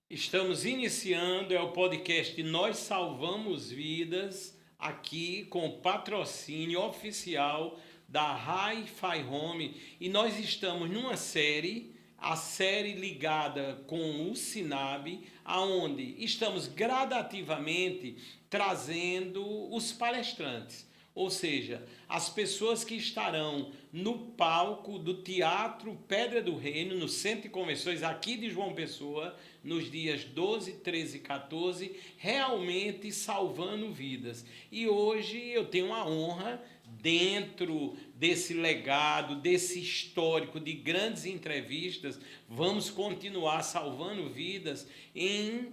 Estamos iniciando o podcast Nós Salvamos Vidas, aqui com o patrocínio oficial da Hi-Fi Home. E nós estamos numa série, a série ligada com o Sinab, aonde estamos gradativamente trazendo os palestrantes. Ou seja, as pessoas que estarão no palco do Teatro Pedra do Reino, no Centro de Convenções aqui de João Pessoa, nos dias 12, 13 e 14, realmente salvando vidas. E hoje eu tenho a honra, dentro desse legado, desse histórico de grandes entrevistas, vamos continuar salvando vidas em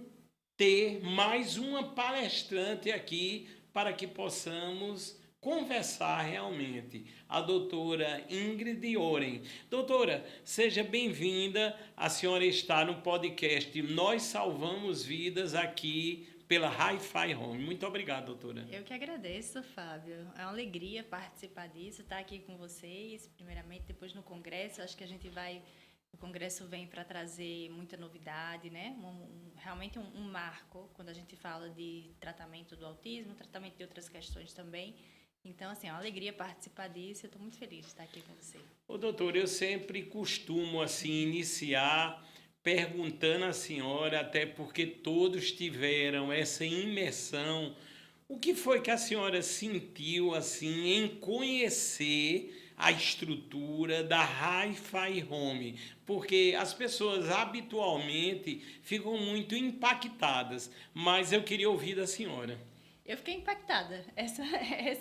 ter mais uma palestrante aqui para que possamos conversar realmente. A doutora Ingrid Oren. Doutora, seja bem-vinda. A senhora está no podcast Nós Salvamos Vidas aqui pela Hi-Fi Home. Muito obrigado, doutora. Eu que agradeço, Fábio. É uma alegria participar disso, estar aqui com vocês, primeiramente, depois no Congresso. Acho que a gente vai... O Congresso vem para trazer muita novidade, né? Realmente um marco quando a gente fala de tratamento do autismo, tratamento de outras questões também. Então, assim, é uma alegria participar disso. Eu estou muito feliz de estar aqui com você. Ô, doutor, eu sempre costumo, assim, iniciar perguntando à senhora, até porque todos tiveram essa imersão. O que foi que a senhora sentiu, assim, em conhecer a estrutura da Hi-Fi Home? Porque as pessoas habitualmente ficam muito impactadas, mas eu queria ouvir da senhora. Eu fiquei impactada. Essa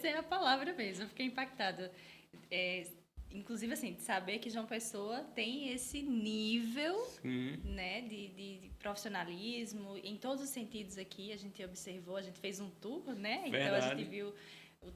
é a palavra mesmo. Eu fiquei impactada. É, inclusive, assim, de saber que João Pessoa tem esse nível, né, de profissionalismo em todos os sentidos aqui. A gente observou, a gente fez um tour, né? Então, a gente Verdade. viu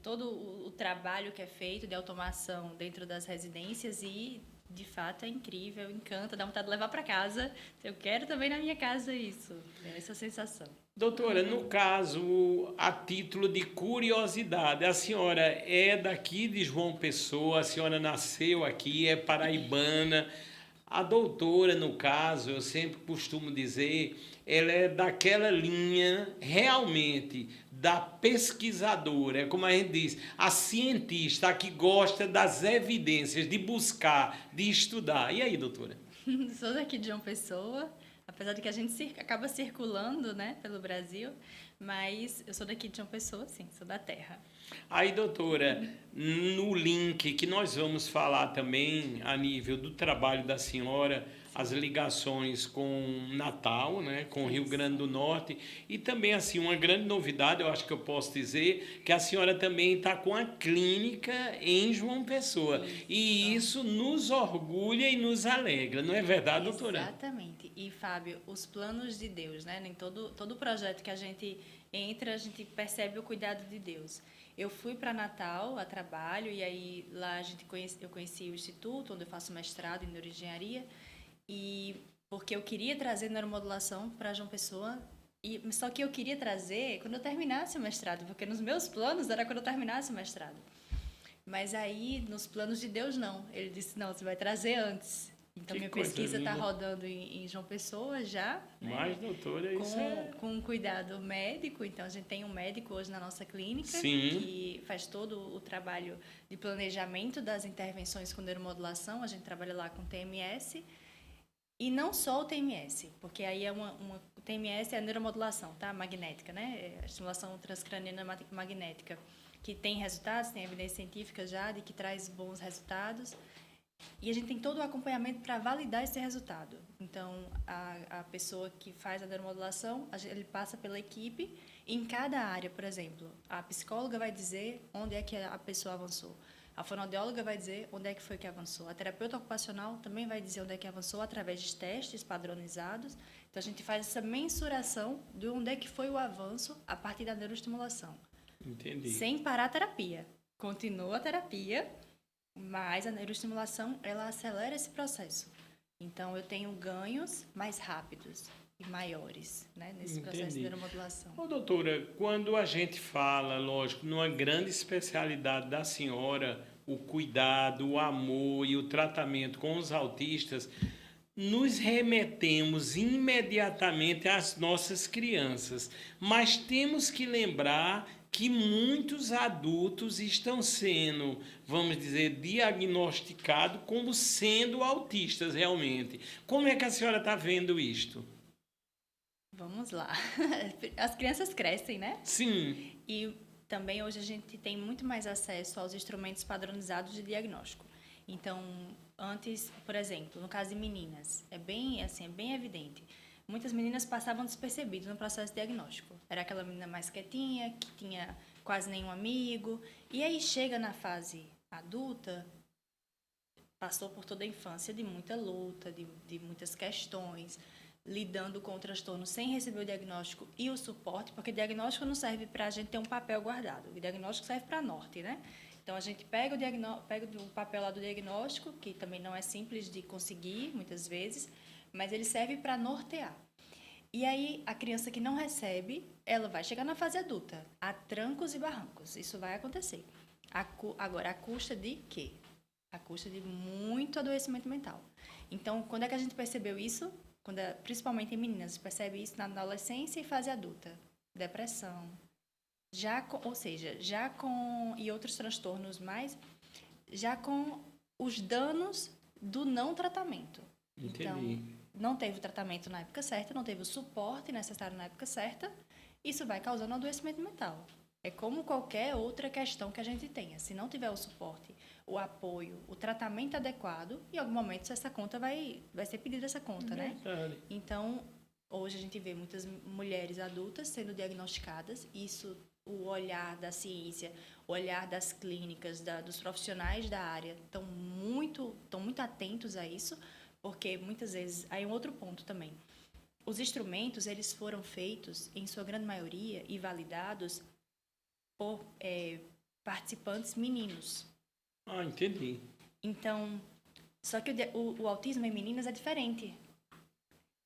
todo o trabalho que é feito de automação dentro das residências e, de fato, é incrível, encanta, dá vontade de levar para casa. Eu quero também na minha casa isso. É essa sensação. Doutora, no caso, a título de curiosidade, a senhora é daqui de João Pessoa, a senhora nasceu aqui, é paraibana. A doutora, no caso, eu sempre costumo dizer, ela é daquela linha realmente da pesquisadora, é como a gente diz, a cientista, a que gosta das evidências, de buscar, de estudar. E aí, doutora? Sou daqui de João Pessoa, apesar de que a gente acaba circulando, né, pelo Brasil, mas eu sou daqui de João Pessoa, sim, sou da terra. Aí, doutora, no link que nós vamos falar também a nível do trabalho da senhora, as ligações com Natal, né, com o Rio Isso. Grande do Norte, e também assim uma grande novidade, eu acho que eu posso dizer, que a senhora também está com a clínica em João Pessoa. E Isso. isso nos orgulha e nos alegra, não é verdade, doutora? Exatamente. E, Fábio, os planos de Deus, né? Em todo projeto que a gente entra, a gente percebe o cuidado de Deus. Eu fui para Natal a trabalho e aí lá eu conheci o instituto onde eu faço mestrado em neuroengenharia e porque eu queria trazer neuromodulação para João Pessoa só que eu queria trazer quando eu terminasse o mestrado, porque nos meus planos era quando eu terminasse o mestrado. Mas aí, nos planos de Deus, não. Ele disse, não, você vai trazer antes. Então, Que minha coisa pesquisa está linda. rodando em João Pessoa já, Mas, né? doutora, isso é... Com um cuidado médico. Então, a gente tem um médico hoje na nossa clínica Sim, que faz todo o trabalho de planejamento das intervenções com neuromodulação. A gente trabalha lá com TMS. E não só o TMS, porque aí é o TMS é a neuromodulação, tá? Magnética, né? É a estimulação transcraniana magnética, que tem resultados, tem evidência científica já de que traz bons resultados. E a gente tem todo o acompanhamento para validar esse resultado. Então, a pessoa que faz a neuromodulação, ele passa pela equipe, e em cada área, por exemplo, a psicóloga vai dizer onde é que a pessoa avançou. A fonoaudióloga vai dizer onde é que foi que avançou. A terapeuta ocupacional também vai dizer onde é que avançou através de testes padronizados. Então, a gente faz essa mensuração de onde é que foi o avanço a partir da neuroestimulação. entendi. Sem parar a terapia. Continua a terapia, mas a neuroestimulação, ela acelera esse processo. Então, eu tenho ganhos mais rápidos e maiores, né, nesse processo de neuromodulação. Ô, doutora, quando a gente fala, lógico, numa grande especialidade da senhora, o cuidado, o amor e o tratamento com os autistas, nos remetemos imediatamente às nossas crianças, mas temos que lembrar que muitos adultos estão sendo, vamos dizer, diagnosticados como sendo autistas realmente. Como é que a senhora está vendo isto? Vamos lá. As crianças crescem, né? Sim, E também hoje a gente tem muito mais acesso aos instrumentos padronizados de diagnóstico. Então, antes, por exemplo, no caso de meninas, é bem assim, é bem evidente. Muitas meninas passavam despercebidas no processo diagnóstico. Era aquela menina mais quietinha, que tinha quase nenhum amigo, e aí chega na fase adulta, passou por toda a infância de muita luta, de muitas questões, lidando com o transtorno sem receber o diagnóstico e o suporte, porque diagnóstico não serve para a gente ter um papel guardado, o diagnóstico serve para norte, né? Então a gente pega o papel lá do diagnóstico, que também não é simples de conseguir muitas vezes, mas ele serve para nortear. E aí a criança que não recebe, ela vai chegar na fase adulta, a trancos e barrancos, isso vai acontecer. Agora, a custa de quê? A custa de muito adoecimento mental. Então, quando é que a gente percebeu isso? Principalmente em meninas, percebe isso na adolescência e fase adulta. Depressão. Ou seja, já com... E outros transtornos mais, já com os danos do não tratamento. entendi. Então, não teve o tratamento na época certa, não teve o suporte necessário na época certa, isso vai causando adoecimento mental. É como qualquer outra questão que a gente tenha. Se não tiver o suporte, o apoio, o tratamento adequado, em algum momento essa conta vai ser pedida essa conta, né? Verdade. Então, hoje a gente vê muitas mulheres adultas sendo diagnosticadas. Isso, o olhar da ciência, o olhar das clínicas, dos profissionais da área estão muito atentos a isso, porque muitas vezes, aí um outro ponto também. Os instrumentos, eles foram feitos, em sua grande maioria, e validados por participantes meninos. Ah, entendi. Então, só que o autismo em meninas é diferente.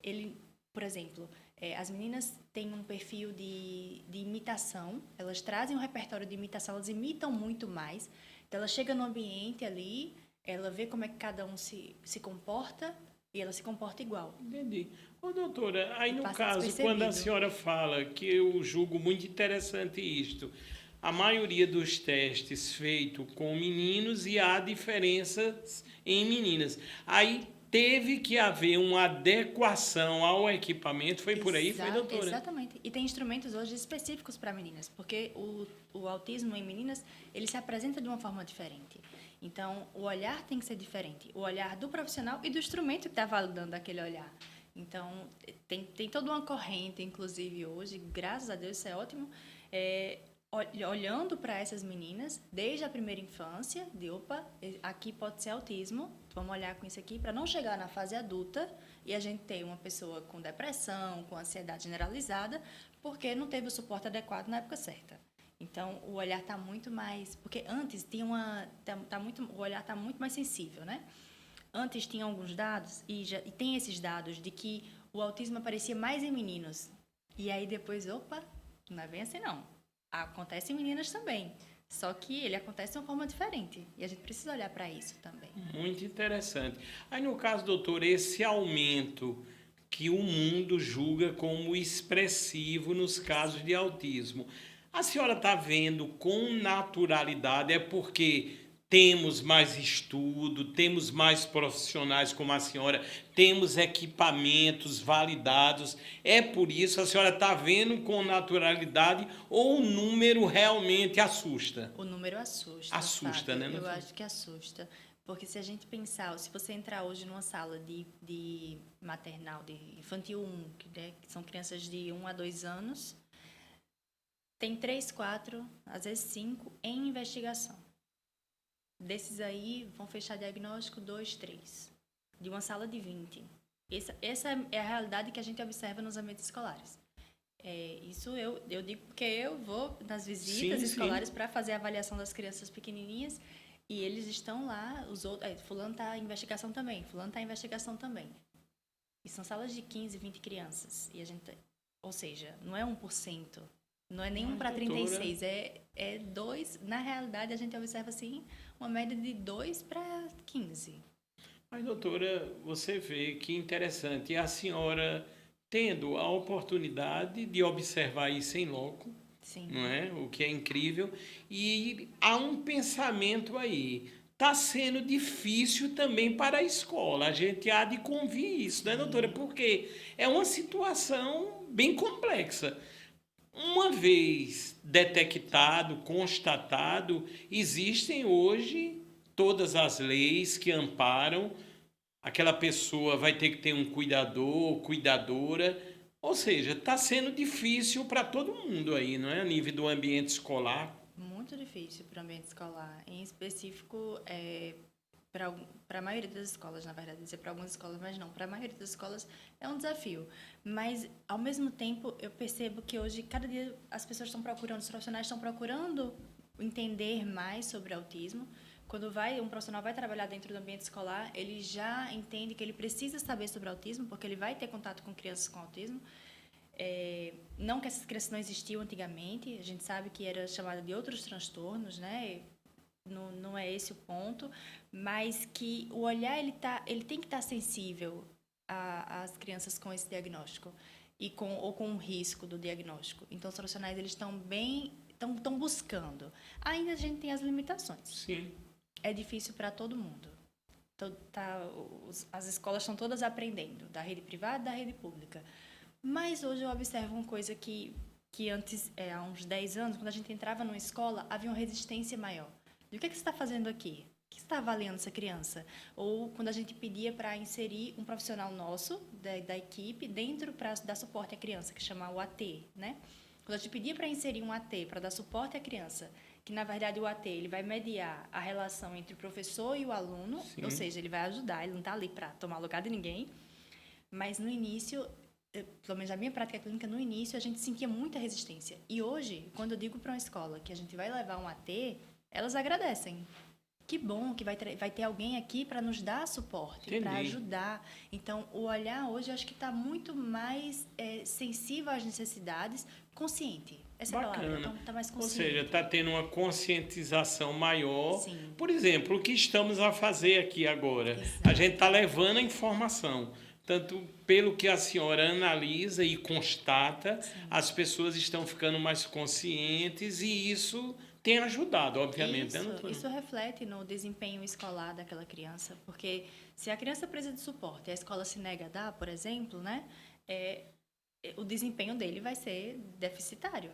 Ele, por exemplo, as meninas têm um perfil de imitação, elas trazem um repertório de imitação, elas imitam muito mais. Então, ela chega no ambiente ali, ela vê como é que cada um se comporta e ela se comporta igual. Entendi. Ô, doutora, aí E no passa caso, quando a despercebido. senhora fala, que eu julgo muito interessante isto, a maioria dos testes feitos com meninos e há diferenças em meninas. Aí teve que haver uma adequação ao equipamento, foi por aí, foi, doutora? Exatamente. E tem instrumentos hoje específicos para meninas, porque o autismo em meninas, ele se apresenta de uma forma diferente. Então, o olhar tem que ser diferente. O olhar do profissional e do instrumento que está validando aquele olhar. Então, tem toda uma corrente, inclusive hoje, graças a Deus, isso é ótimo, olhando para essas meninas, desde a primeira infância, opa, aqui pode ser autismo, vamos olhar com isso aqui, para não chegar na fase adulta e a gente ter uma pessoa com depressão, com ansiedade generalizada, porque não teve o suporte adequado na época certa. Então, o olhar está muito mais... Porque antes tinha o olhar está muito mais sensível, né? Antes tinha alguns dados, e tem esses dados, de que o autismo aparecia mais em meninos. E aí depois, opa, não é bem assim não. Acontece em meninas também. Só que ele acontece de uma forma diferente. E a gente precisa olhar para isso também. Muito interessante. Aí, no caso, doutor, esse aumento que o mundo julga como expressivo nos casos de autismo, a senhora está vendo com naturalidade, é porque temos mais estudo, temos mais profissionais como a senhora, temos equipamentos validados, é por isso a senhora está vendo com naturalidade ou o número realmente assusta? O número assusta. Assusta, Fábio. né? Eu acho que assusta. Porque se a gente pensar, se você entrar hoje numa sala de maternal, de infantil 1, que são crianças de 1 a 2 anos, tem 3, 4, às vezes 5 em investigação. Desses aí, vão fechar diagnóstico 2, 3. De uma sala de 20. Essa é a realidade que a gente observa nos ambientes escolares. Isso eu digo porque eu vou nas visitas escolares para fazer a avaliação das crianças pequenininhas e eles estão lá, os outros, fulano está em investigação também, fulano está em investigação também. E são salas de 15, 20 crianças. E a gente, ou seja, não é 1%, não é nem 1 para 36, é 2. Na realidade, a gente observa assim, uma média de 2 para 15. Mas, doutora, você vê que interessante, a senhora tendo a oportunidade de observar isso em loco, Sim, não é? O que é incrível, e há um pensamento aí. Está sendo difícil também para a escola. A gente há de convir isso, né, doutora? sim. Porque é uma situação bem complexa. Uma vez detectado, constatado, existem hoje todas as leis que amparam. Aquela pessoa vai ter que ter um cuidador, cuidadora. Ou seja, está sendo difícil para todo mundo aí, não é? A nível do ambiente escolar. Muito difícil para o ambiente escolar. Em específico, para a maioria das escolas, na verdade, dizer para algumas escolas, mas não, para a maioria das escolas é um desafio. Mas, ao mesmo tempo, eu percebo que hoje, cada dia, as pessoas estão procurando, os profissionais estão procurando entender mais sobre autismo. Quando um profissional vai trabalhar dentro do ambiente escolar, ele já entende que ele precisa saber sobre autismo, porque ele vai ter contato com crianças com autismo. Não que essas crianças não existiam antigamente, a gente sabe que era chamada de outros transtornos, né? Não é esse o ponto, mas que o olhar ele tem que estar sensível às crianças com esse diagnóstico ou com o risco do diagnóstico. Então, os profissionais eles estão buscando. Ainda a gente tem as limitações. Sim. É difícil para todo mundo. Então, as escolas estão todas aprendendo, da rede privada e da rede pública. Mas hoje eu observo uma coisa que antes, há uns 10 anos, quando a gente entrava numa escola, havia uma resistência maior. E o que é que você está fazendo aqui? O que você está avaliando essa criança? Ou quando a gente pedia para inserir um profissional nosso, da equipe, dentro para dar suporte à criança, que chama o AT, né? Quando a gente pedia para inserir um AT, para dar suporte à criança, que na verdade o AT ele vai mediar a relação entre o professor e o aluno, Sim. ou seja, ele vai ajudar, ele não está ali para tomar lugar de ninguém, mas no início, pelo menos na minha prática clínica, no início a gente sentia muita resistência. E hoje, quando eu digo para uma escola que a gente vai levar um AT, elas agradecem. Que bom que vai ter alguém aqui para nos dar suporte, para Entendi. ajudar. Então, o olhar hoje eu acho que está muito mais sensível às necessidades, consciente. Essa é a palavra, Bacana. está mais Ou seja, consciente. está tendo uma conscientização maior. Sim, Por exemplo, o que estamos a fazer aqui agora? A gente está exato. levando a informação. Tanto pelo que a senhora analisa e constata, Sim. as pessoas estão ficando mais conscientes e isso tem ajudado, obviamente, né, doutora? Isso reflete no desempenho escolar daquela criança, porque se a criança precisa de suporte e a escola se nega a dar, por exemplo, né, o desempenho dele vai ser deficitário.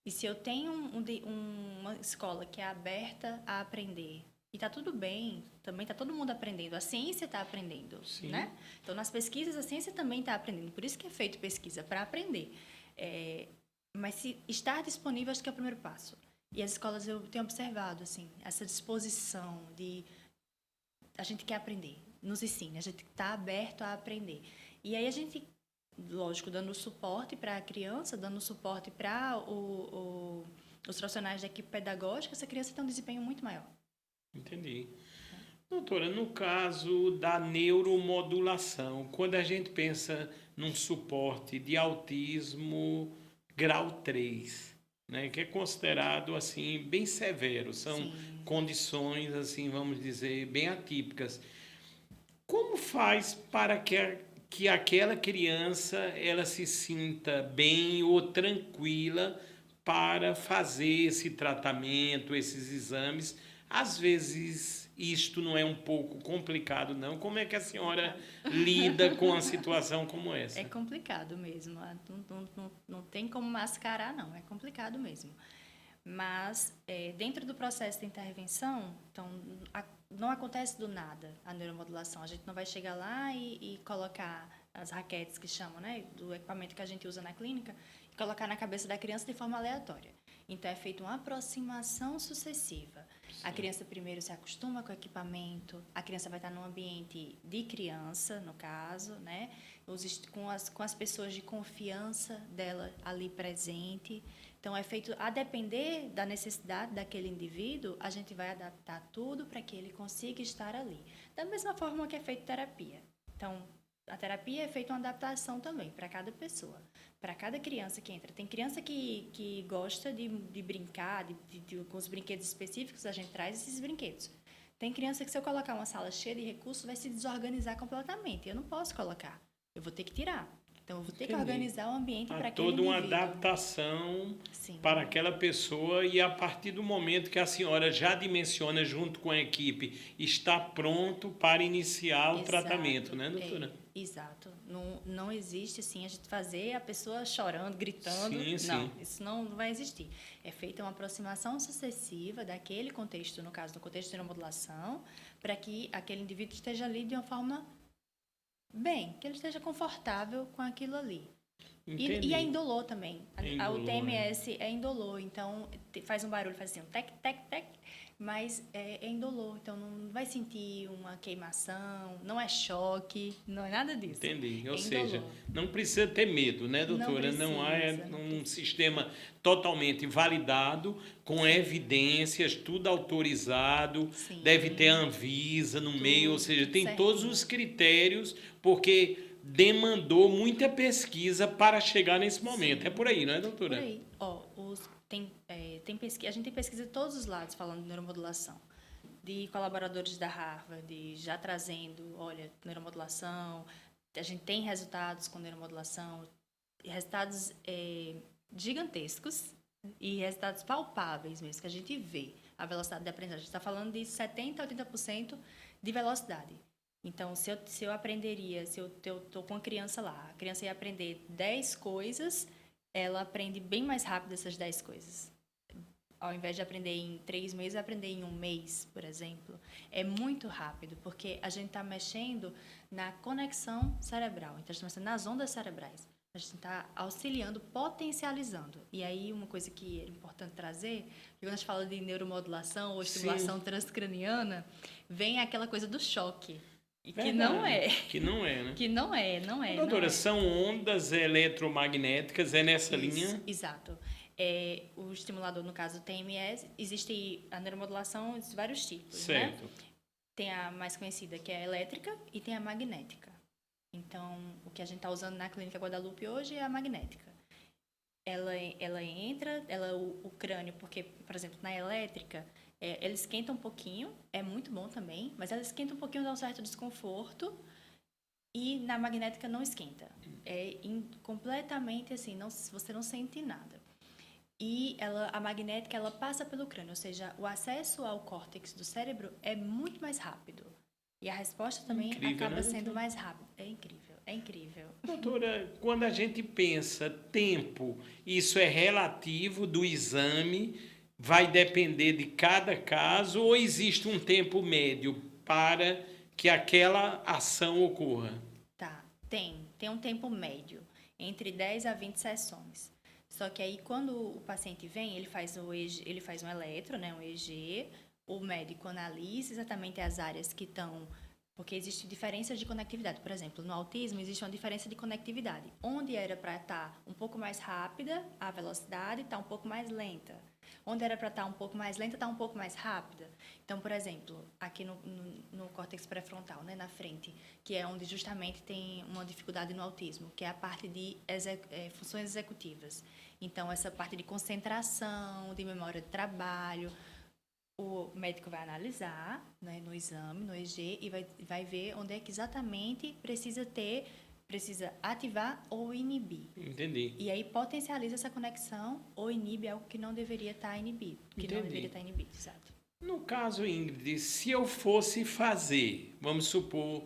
E se eu tenho uma escola que é aberta a aprender, e está tudo bem, também está todo mundo aprendendo, a ciência está aprendendo, Sim. né? Então, nas pesquisas, a ciência também está aprendendo, por isso que é feito pesquisa, para aprender. Mas se estar disponível, acho que é o primeiro passo. E as escolas, eu tenho observado, assim, essa disposição de a gente quer aprender, nos ensina, a gente está aberto a aprender. E aí a gente, lógico, dando suporte para a criança, dando suporte para os profissionais da equipe pedagógica, essa criança tem um desempenho muito maior. Entendi. Doutora, no caso da neuromodulação, quando a gente pensa num suporte de autismo grau 3, né, que é considerado assim bem severo, são Sim. condições assim, vamos dizer, bem atípicas. Como faz para que aquela criança ela se sinta bem ou tranquila para fazer esse tratamento, esses exames? Às vezes isto não é um pouco complicado, não. Como é que a senhora Complicado. lida com uma situação como É essa? complicado mesmo. Não tem como mascarar, não. É complicado mesmo. Mas, dentro do processo de intervenção, então, não acontece do nada a neuromodulação. A gente não vai chegar lá e colocar as raquetes que chamam, né, do equipamento que a gente usa na clínica, e colocar na cabeça da criança de forma aleatória. Então, é feita uma aproximação sucessiva. A criança primeiro se acostuma com o equipamento, a criança vai estar num ambiente de criança, no caso, né, com as pessoas de confiança dela ali presente. Então, é feito a depender da necessidade daquele indivíduo, a gente vai adaptar tudo para que ele consiga estar ali. Da mesma forma que é feito terapia. Então, a terapia é feita uma adaptação também para cada pessoa, para cada criança que entra. Tem criança que gosta de brincar com os brinquedos específicos, a gente traz esses brinquedos. Tem criança que se eu colocar uma sala cheia de recursos, vai se desorganizar completamente. Eu não posso colocar. Eu vou ter que tirar. Então, eu vou ter que organizar o ambiente para aquele toda uma indivíduo. adaptação Sim. para aquela pessoa e a partir do momento que a senhora já dimensiona junto com a equipe, está pronto para iniciar o tratamento, né, doutora? Exato. Não existe, assim, a gente fazer a pessoa chorando, gritando. Sim, não, sim. isso não vai existir. É feita uma aproximação sucessiva daquele contexto, no caso, do contexto de neuromodulação, para que aquele indivíduo esteja ali de uma forma bem, que ele esteja confortável com aquilo ali. E é indolor também. O TMS é indolor, então faz um barulho, faz assim, um tec, tec, tec, mas é indolor, então não vai sentir uma queimação, não é choque, não é nada disso. Entendi. Ou seja, não precisa ter medo, né, doutora? Não há um sistema totalmente validado, com evidências, tudo autorizado, Sim. deve ter a Anvisa no meio, ou seja, tem certinho. todos os critérios, porque demandou muita pesquisa para chegar nesse momento. Sim. É por aí, não é, doutora? Por aí. A gente tem pesquisa de todos os lados falando de neuromodulação. De colaboradores da Harvard, já trazendo, olha, neuromodulação. A gente tem resultados com neuromodulação, resultados gigantescos e resultados palpáveis mesmo, que a gente vê a velocidade de aprendizagem. A gente está falando de 70% a 80% de velocidade. Então, se eu aprenderia, se eu estou com uma criança lá, a criança ia aprender 10 coisas, ela aprende bem mais rápido essas 10 coisas. Ao invés de aprender em 3 meses, aprender em 1 mês, por exemplo. É muito rápido, porque a gente está mexendo na conexão cerebral. Então, a gente está mexendo nas ondas cerebrais. A gente está auxiliando, potencializando. E aí, uma coisa que é importante trazer, quando a gente fala de neuromodulação ou estimulação transcraniana, vem aquela coisa do choque. E que não é. Que não é, né? Que não é. Doutora, são ondas eletromagnéticas, é nessa linha? Exato. O estimulador, no caso, o TMS, existe a neuromodulação de vários tipos, certo. Né? Tem a mais conhecida, que é a elétrica, e tem a magnética. Então, o que a gente está usando na Clínica Guadalupe hoje é a magnética. Ela entra, o crânio, porque, por exemplo, na elétrica, ela esquenta um pouquinho, é muito bom também, mas ela esquenta um pouquinho, dá um certo desconforto, e na magnética não esquenta. Completamente assim, você não sente nada. E a magnética, ela passa pelo crânio, ou seja, o acesso ao córtex do cérebro é muito mais rápido. E a resposta também acaba sendo mais rápida. É incrível. Doutora, quando a gente pensa tempo, isso é relativo do exame, vai depender de cada caso, ou existe um tempo médio para que aquela ação ocorra? Tá, tem um tempo médio, entre 10 a 20 sessões. Só que aí, quando o paciente vem, ele faz um eletro, né, um EEG, o médico analisa exatamente as áreas que estão... Porque existe diferenças de conectividade. Por exemplo, no autismo existe uma diferença de conectividade. Onde era para estar um pouco mais rápida, a velocidade está um pouco mais lenta. Onde era para estar um pouco mais lenta, está um pouco mais rápida. Então, por exemplo, aqui no córtex pré-frontal, né, na frente, que é onde justamente tem uma dificuldade no autismo, que é a parte de funções executivas. Então, essa parte de concentração, de memória de trabalho, o médico vai analisar, né, no exame, no EEG, e vai ver onde é que exatamente precisa ativar ou inibir. Entendi. E aí potencializa essa conexão ou inibe algo que não deveria estar inibido. Não deveria estar inibido, exato. No caso, Ingrid, se eu fosse fazer, vamos supor,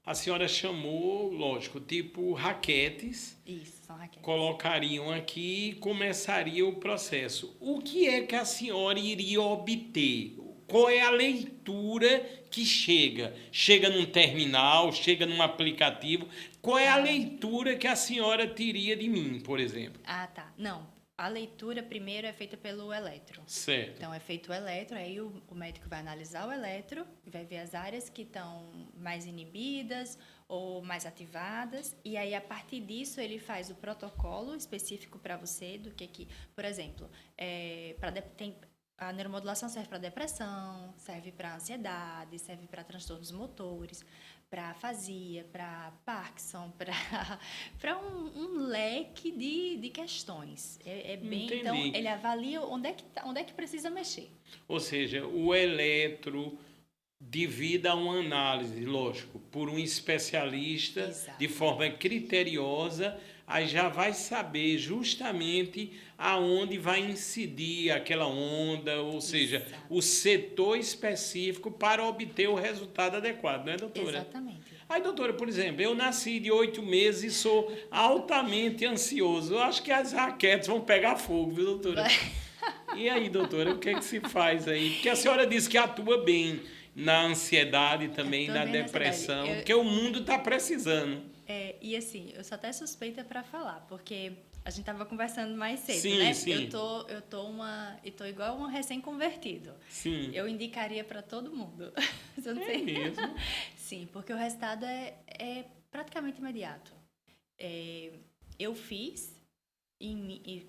a senhora chamou, lógico, tipo raquetes. Isso, são raquetes. Colocariam aqui e começaria o processo. O que é que a senhora iria obter? Qual é a leitura que chega? Chega num terminal, chega num aplicativo. Qual é a leitura que a senhora teria de mim, por exemplo? Ah, tá. Não, a leitura primeiro é feita pelo eletro. Certo. Então, é feito o eletro, aí o médico vai analisar o eletro e vai ver as áreas que estão mais inibidas ou mais ativadas. E aí, a partir disso, ele faz o protocolo específico para você do que... Por exemplo, a neuromodulação serve para depressão, serve para ansiedade, serve para transtornos motores, para afasia, para Parkinson, para um leque de questões. Então, ele avalia onde é que precisa mexer. Ou seja, o eletro, devido a uma análise, lógico, por um especialista, Exato. de forma criteriosa, aí já vai saber justamente aonde vai incidir aquela onda, ou seja, Exato. o setor específico para obter o resultado adequado, não é, doutora? Exatamente. Aí, doutora, por exemplo, eu nasci de 8 meses e sou altamente ansioso. Eu acho que as raquetes vão pegar fogo, viu, doutora? E aí, doutora, o que é que se faz aí? Porque a senhora disse que atua bem na ansiedade também, Atua na bem na ansiedade. depressão, Eu- porque o mundo está precisando. E assim, eu sou até suspeita para falar, porque a gente tava conversando mais cedo, Sim, né? sim. Eu tô igual um recém-convertido. Sim. Eu indicaria para todo mundo. Eu não É sei. mesmo. Sim, porque o resultado é praticamente imediato. Eu fiz,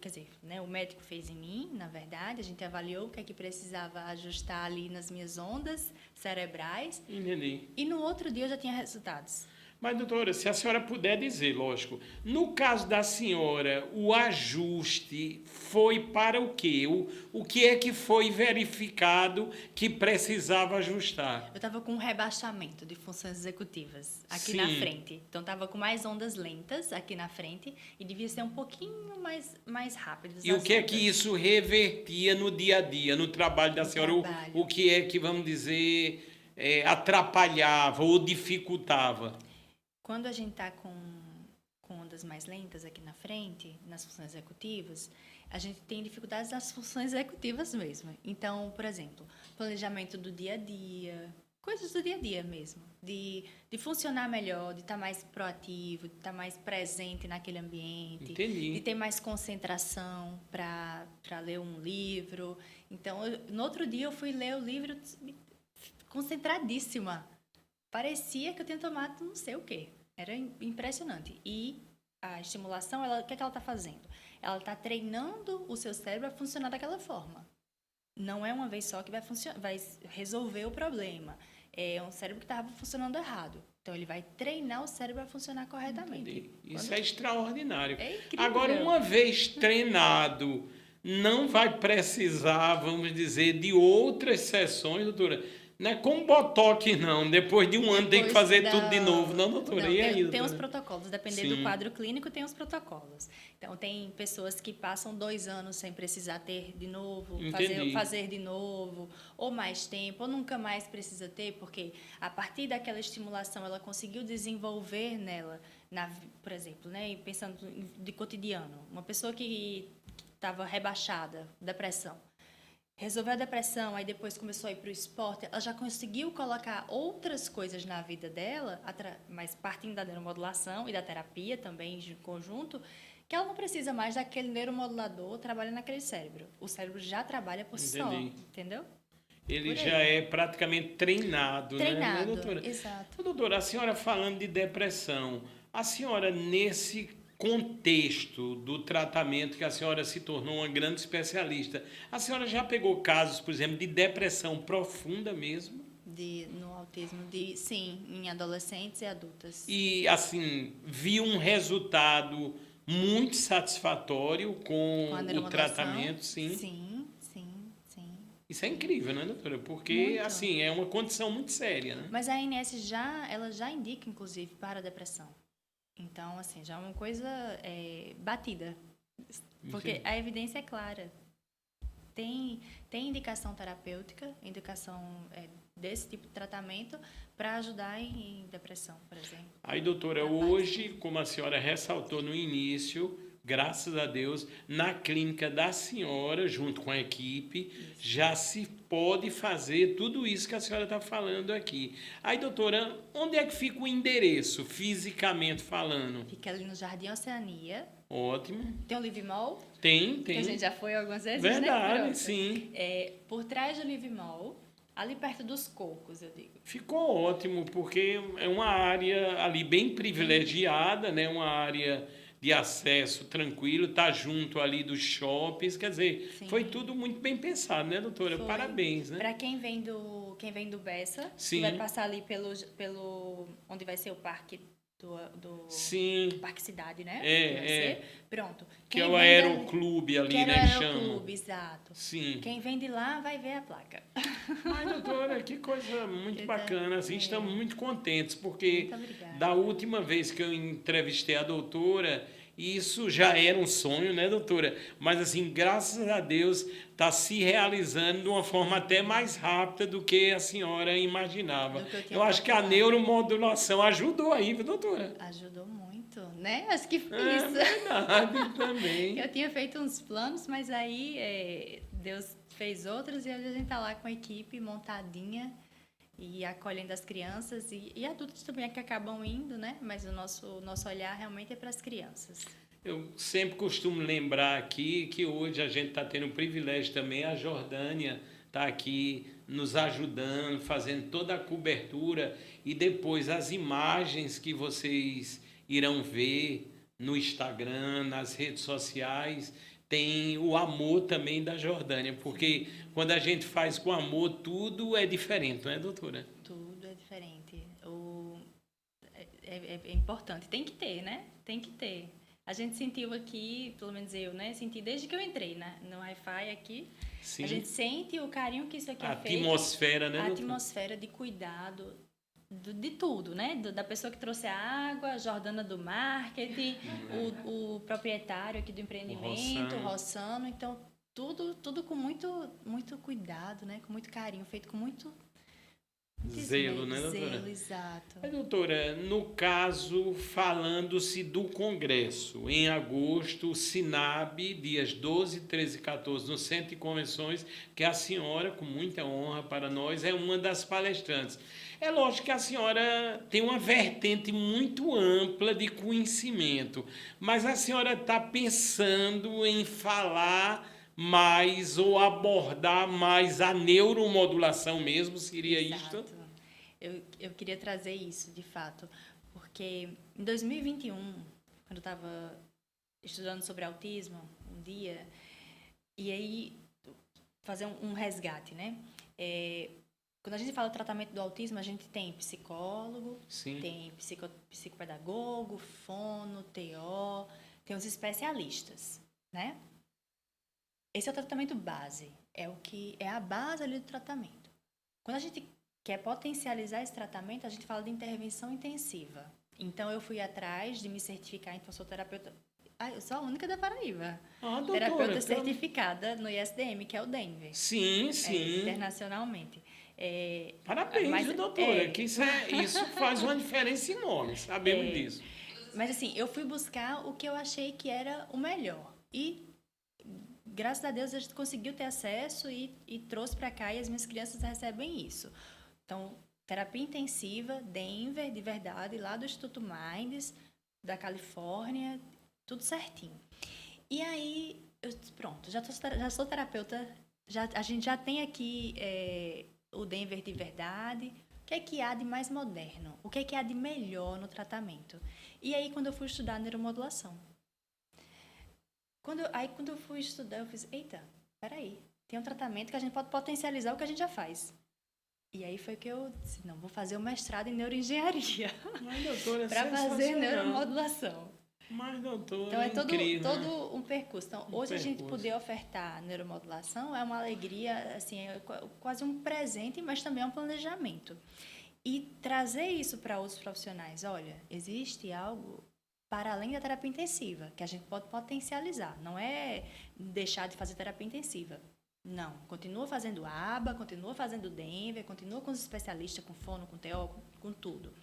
quer dizer, né, o médico fez em mim, na verdade, a gente avaliou o que é que precisava ajustar ali nas minhas ondas cerebrais, Entendi. e no outro dia eu já tinha resultados. Mas, doutora, se a senhora puder dizer, lógico, no caso da senhora, o ajuste foi para o quê? O que é que foi verificado que precisava ajustar? Eu estava com um rebaixamento de funções executivas aqui Sim. na frente. Então, estava com mais ondas lentas aqui na frente e devia ser um pouquinho mais rápidas. E o as que é que ondas. isso revertia no dia a dia, no trabalho da No senhora? trabalho. O que é que, vamos dizer, atrapalhava ou dificultava? Quando a gente está com ondas mais lentas aqui na frente, nas funções executivas, a gente tem dificuldades nas funções executivas mesmo. Então, por exemplo, planejamento do dia a dia, coisas do dia a dia mesmo, de funcionar melhor, de estar mais proativo, de estar mais presente naquele ambiente, Entendi. de ter mais concentração para ler um livro. Então, no outro dia eu fui ler o livro concentradíssima. Parecia que eu tinha tomado não sei o quê. Era impressionante. E a estimulação, o que é que ela está fazendo? Ela está treinando o seu cérebro a funcionar daquela forma. Não é uma vez só que vai resolver o problema. É um cérebro que estava funcionando errado. Então, ele vai treinar o cérebro a funcionar corretamente. Entendi. Isso é extraordinário. É incrível. Agora, uma vez treinado, não vai precisar, vamos dizer, de outras sessões, doutora. Não é com botox, não. Depois de um ano tem que fazer tudo de novo. Não, doutora. Não, E aí, tem os doutora? protocolos. Dependendo do Sim. quadro clínico, tem os protocolos. Então, tem pessoas que passam 2 anos sem precisar ter de novo, Entendi. fazer de novo, ou mais tempo, ou nunca mais precisa ter, porque a partir daquela estimulação, ela conseguiu desenvolver nela, por exemplo, né, pensando de cotidiano, uma pessoa que estava rebaixada, depressão, resolveu a depressão, aí depois começou a ir para o esporte, ela já conseguiu colocar outras coisas na vida dela, mas partindo da neuromodulação e da terapia também em conjunto, que ela não precisa mais daquele neuromodulador trabalhando naquele cérebro. O cérebro já trabalha por si só, entendeu? Ele Por aí. já é praticamente treinado, né, doutora? Exato. Então, doutora, a senhora falando de depressão, a senhora, nesse contexto do tratamento que a senhora se tornou uma grande especialista, a senhora já pegou casos, por exemplo, de depressão profunda mesmo? No autismo, sim, em adolescentes e adultas. E, assim, viu um resultado muito satisfatório com a o neuromodulação? tratamento, sim? Sim. Isso é incrível, né, doutora? Porque, Muito. assim, é uma condição muito séria, né? Mas a ANS ela já indica, inclusive, para a depressão. Então, assim, já é uma coisa batida. Porque Sim. a evidência é clara. Tem indicação terapêutica, indicação desse tipo de tratamento para ajudar em depressão, por exemplo. Aí, doutora, hoje, como a senhora ressaltou no início, graças a Deus, na clínica da senhora, junto com a equipe, já se pode fazer tudo isso que a senhora está falando aqui. Aí, doutora, onde é que fica o endereço, fisicamente falando? Fica ali no Jardim Oceania. Ótimo. Tem o Live Mall. Tem. Que a gente já foi algumas vezes, Verdade, né? Pronto. sim. Por trás do Live Mall, ali perto dos Cocos, eu digo. Ficou ótimo, porque é uma área ali bem privilegiada, né? Uma área de acesso tranquilo, tá junto ali dos shoppings, quer dizer, Sim. foi tudo muito bem pensado, né, doutora? Foi. Parabéns, né? Para quem vem do Bessa, Sim. que vai passar ali pelo onde vai ser o parque Sim. Parque Cidade, né? Pronto. Que é o aeroclube ali, que né? É o Que aeroclube, exato. Sim. Quem vem de lá vai ver a placa. Ai, doutora, que coisa muito bacana. Assim, estamos muito contentes, Muito porque obrigada. da última vez que eu entrevistei a doutora, isso já era um sonho, né, doutora? Mas, assim, graças a Deus, está se realizando de uma forma até mais rápida do que a senhora imaginava. Eu acho que a neuromodulação ajudou aí, viu, doutora? Ajudou muito, né? Acho que fiz. É verdade, também. Eu tinha feito uns planos, mas aí Deus fez outros e hoje a gente está lá com a equipe montadinha e acolhendo as crianças e adultos também que acabam indo, né? Mas o nosso olhar realmente é para as crianças. Eu sempre costumo lembrar aqui que hoje a gente está tendo o privilégio também, a Jordânia está aqui nos ajudando, fazendo toda a cobertura e depois as imagens que vocês irão ver no Instagram, nas redes sociais, tem o amor também da Jordânia, porque quando a gente faz com amor, tudo é diferente, não é, doutora? Tudo é diferente. É importante. Tem que ter, né? Tem que ter. A gente sentiu aqui, pelo menos eu, né? Senti desde que eu entrei no Wi-Fi aqui. Sim. A gente sente o carinho que isso aqui é feito. A atmosfera, né, doutora? A atmosfera de cuidado de tudo, né? Da pessoa que trouxe a água, a Jordana do marketing, o proprietário aqui do empreendimento, o Rossano. Então, tudo com muito cuidado, né? Com muito carinho, feito com muito zelo, né, doutora? Zelo, exato. Mas, doutora, no caso, falando-se do Congresso, em agosto, o SINAB, dias 12, 13 e 14, no Centro de Convenções, que a senhora, com muita honra para nós, é uma das palestrantes. É lógico que a senhora tem uma vertente muito ampla de conhecimento, mas a senhora está pensando em falar mais ou abordar mais a neuromodulação mesmo, seria Exato. isso? Eu queria trazer isso, de fato, porque em 2021, quando eu estava estudando sobre autismo, um dia, e aí fazer um resgate, né? Quando a gente fala do tratamento do autismo, a gente tem psicólogo, Sim. Tem psicopedagogo, fono, TO, tem os especialistas, né? Esse é o tratamento base, é a base ali do tratamento. Quando a gente quer potencializar esse tratamento, a gente fala de intervenção intensiva. Então, eu fui atrás de me certificar, então sou terapeuta. Eu sou a única da Paraíba. Doutora, terapeuta certificada no ISDM, que é o Denver. Sim. Internacionalmente. Parabéns, doutora, que isso faz uma diferença enorme, sabemos disso. Mas assim, eu fui buscar o que eu achei que era o melhor. E graças a Deus a gente conseguiu ter acesso e trouxe para cá e as minhas crianças recebem isso. Então, terapia intensiva, Denver, de verdade, lá do Instituto Minds, da Califórnia, tudo certinho. E aí, eu disse, pronto, já sou terapeuta, a gente já tem aqui o Denver de verdade. O que há de mais moderno? O que há de melhor no tratamento? E aí, quando eu fui estudar neuromodulação, quando eu fui estudar, eu fiz, eita, peraí, tem um tratamento que a gente pode potencializar o que a gente já faz. E aí foi que eu disse, não, vou fazer o mestrado em neuroengenharia para fazer neuromodulação. Mas, doutora, então, é incrível, todo um percurso. Então, hoje a gente poder ofertar neuromodulação é uma alegria, assim, é quase um presente, mas também é um planejamento. E trazer isso para outros profissionais. Olha, existe algo para além da terapia intensiva, que a gente pode potencializar. Não é deixar de fazer terapia intensiva. Não. Continua fazendo aba, continua fazendo Denver, continua com os especialistas, com fono, com TO, com tudo.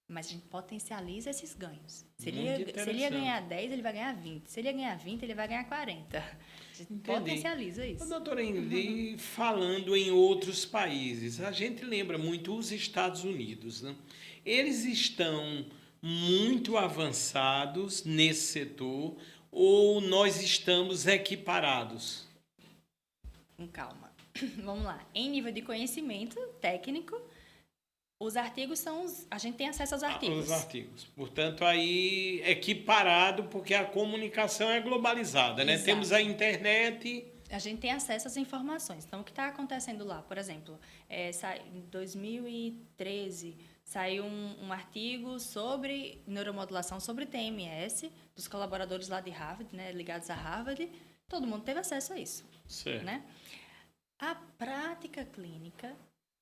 Mas a gente potencializa esses ganhos. Se ele ia ganhar 10, ele vai ganhar 20. Se ele ia ganhar 20, ele vai ganhar 40. A gente potencializa isso. Doutora Indy, falando em outros países, a gente lembra muito os Estados Unidos, né? Eles estão muito avançados nesse setor ou nós estamos equiparados? Com calma. Vamos lá. Em nível de conhecimento técnico, os artigos a gente tem acesso aos artigos. Os artigos. Portanto, aí equiparado, porque a comunicação é globalizada, né? Exato. Temos a internet. A gente tem acesso às informações. Então, o que está acontecendo lá? Por exemplo, em 2013 saiu um artigo sobre neuromodulação, sobre TMS, dos colaboradores lá de Harvard, né, ligados a Harvard. Todo mundo teve acesso a isso. Certo. Né? A prática clínica,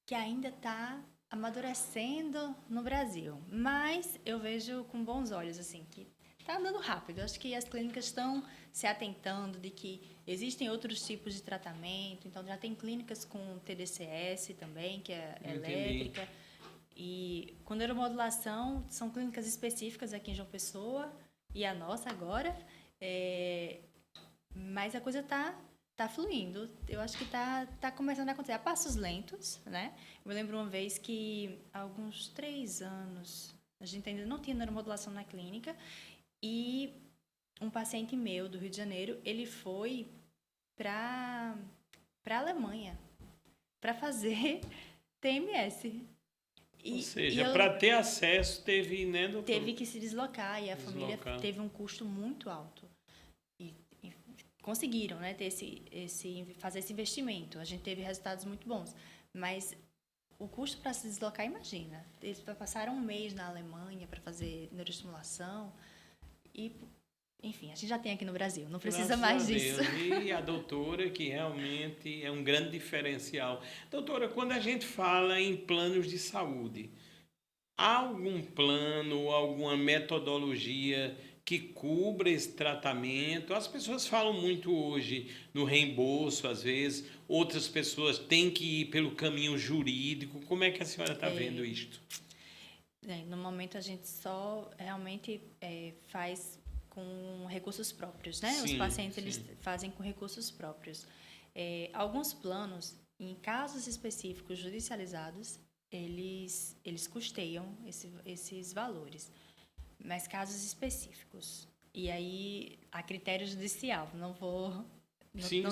que ainda está amadurecendo no Brasil, mas eu vejo com bons olhos, assim, que está andando rápido. Acho que as clínicas estão se atentando de que existem outros tipos de tratamento. Então, já tem clínicas com TDCS também, que é elétrica. E com neuromodulação, são clínicas específicas aqui em João Pessoa e a nossa agora. Mas a coisa tá fluindo. Eu acho que tá começando a acontecer a passos lentos, né? Eu me lembro uma vez que, há alguns 3 anos, a gente ainda não tinha neuromodulação na clínica e um paciente meu do Rio de Janeiro, ele foi para a Alemanha para fazer TMS. Ou seja, para ter acesso teve, né, doutor? Teve que se deslocar e a família teve um custo muito alto. E conseguiram, né, ter fazer esse investimento. A gente teve resultados muito bons. Mas o custo para se deslocar, imagina. Eles passaram um mês na Alemanha para fazer neuroestimulação. E, enfim, a gente já tem aqui no Brasil. Não precisa mais disso. E a doutora, que realmente é um grande diferencial. Doutora, quando a gente fala em planos de saúde, há algum plano, alguma metodologia que cubra esse tratamento? As pessoas falam muito hoje no reembolso, às vezes, outras pessoas têm que ir pelo caminho jurídico. Como é que a senhora está vendo isto? No momento, a gente só realmente faz com recursos próprios, né? Os pacientes eles fazem com recursos próprios. Alguns planos, em casos específicos judicializados, eles custeiam esses valores. Mas casos específicos. E aí, a critério judicial. Não